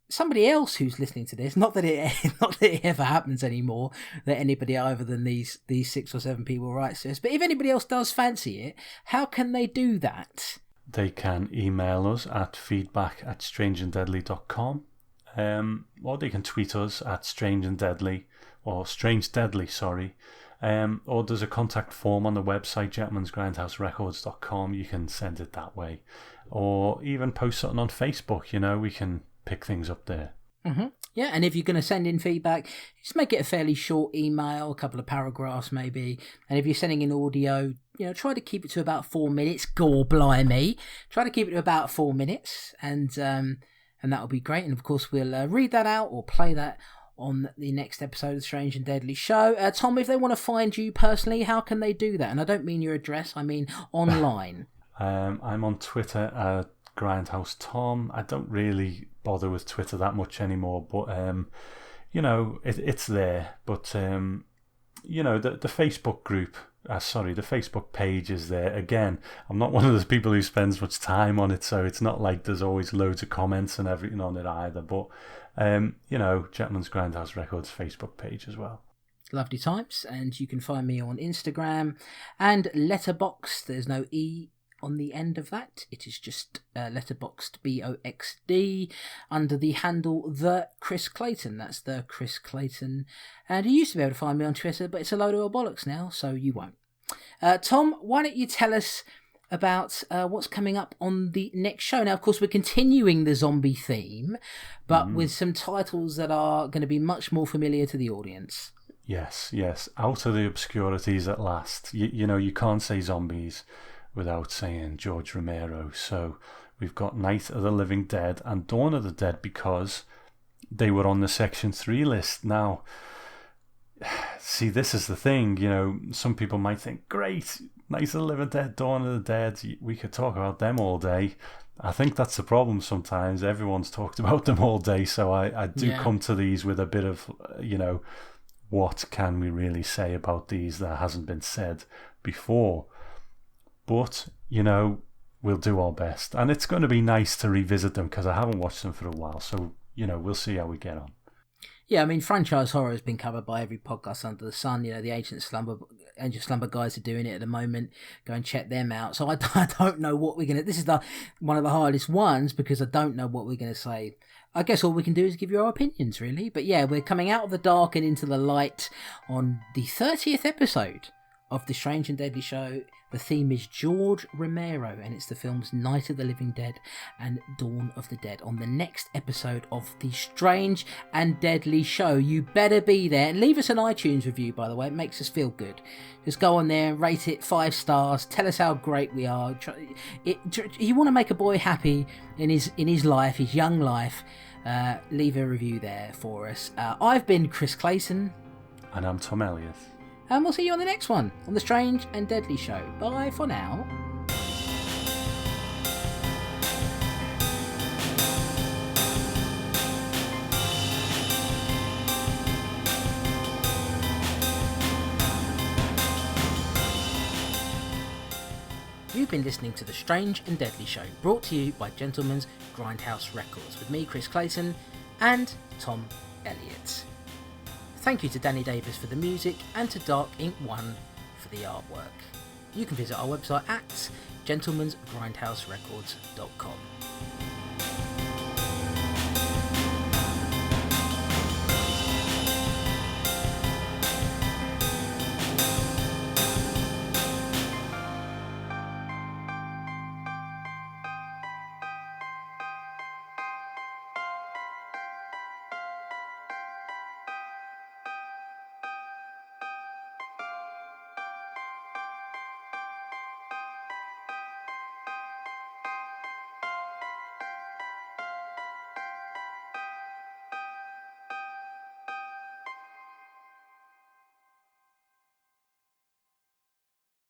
somebody else who's listening to this, not that it ever happens anymore, that anybody other than these 6 or 7 people writes to us, but if anybody else does fancy it, how can they do that? They can email us at feedback@strangeanddeadly.com, or they can tweet us at strangeanddeadly, or strangedeadly, sorry. Or there's a contact form on the website, gentleman'sgrindhouserecords.com. You can send it that way, or even post something on Facebook. You know, we can pick things up there. Mm-hmm. Yeah, and if you're going to send in feedback, just make it a fairly short email, a couple of paragraphs maybe. And if you're sending in audio, try to keep it to about 4 minutes. Gore blimey, try to keep it to about 4 minutes, and that'll be great. And of course, we'll read that out or play that on the next episode of the Strange and Deadly Show. Tom, if they want to find you personally, how can they do that? And I don't mean your address; I mean online. I'm on Twitter at Grindhouse Tom. I don't really bother with Twitter that much anymore, but it's there. But the Facebook group, the Facebook page is there. Again, I'm not one of those people who spends much time on it, so it's not like there's always loads of comments and everything on it either. But Gentleman's Grindhouse Records Facebook page as well. Lovely times. And you can find me on Instagram and Letterboxd. There's no E on the end of that. It is just Letterboxd, BOXD, under the handle The Chris Clayton. That's The Chris Clayton. And you used to be able to find me on Twitter, but it's a load of bollocks now, so you won't. Tom, why don't you tell us about what's coming up on the next show? Now, of course, we're continuing the zombie theme, but with some titles that are going to be much more familiar to the audience. Yes. Out of the obscurities at last. You can't say zombies without saying George Romero. So we've got Night of the Living Dead and Dawn of the Dead because they were on the Section 3 list. Now, see, this is the thing, you know, some people might think, great, Night of the Living Dead, Dawn of the Dead, we could talk about them all day. I think that's the problem sometimes. Everyone's talked about them all day, so I do come to these with a bit of, you know, what can we really say about these that hasn't been said before? But, you know, we'll do our best. And it's going to be nice to revisit them because I haven't watched them for a while. So, you know, we'll see how we get on. Yeah, I mean, franchise horror has been covered by every podcast under the sun. You know, the Angel Slumber guys are doing it at the moment. Go and check them out. So I don't know what we're going to... This is one of the hardest ones because I don't know what we're going to say. I guess all we can do is give you our opinions, really. But yeah, we're coming out of the dark and into the light on the 30th episode of The Strange and Deadly Show. The theme is George Romero, and it's the films Night of the Living Dead and Dawn of the Dead. On the next episode of The Strange and Deadly Show, you better be there. And leave us an iTunes review, by the way. It makes us feel good. Just go on there, rate it 5 stars, tell us how great we are. You want to make a boy happy in his life, his young life, leave a review there for us. I've been Chris Clayson. And I'm Tom Elliott. And we'll see you on the next one on The Strange and Deadly Show. Bye for now. You've been listening to The Strange and Deadly Show, brought to you by Gentleman's Grindhouse Records, with me, Chris Clayson, and Tom Elliott. Thank you to Danny Davis for the music and to Dark Ink 1 for the artwork. You can visit our website at gentlemansgrindhouserecords.com.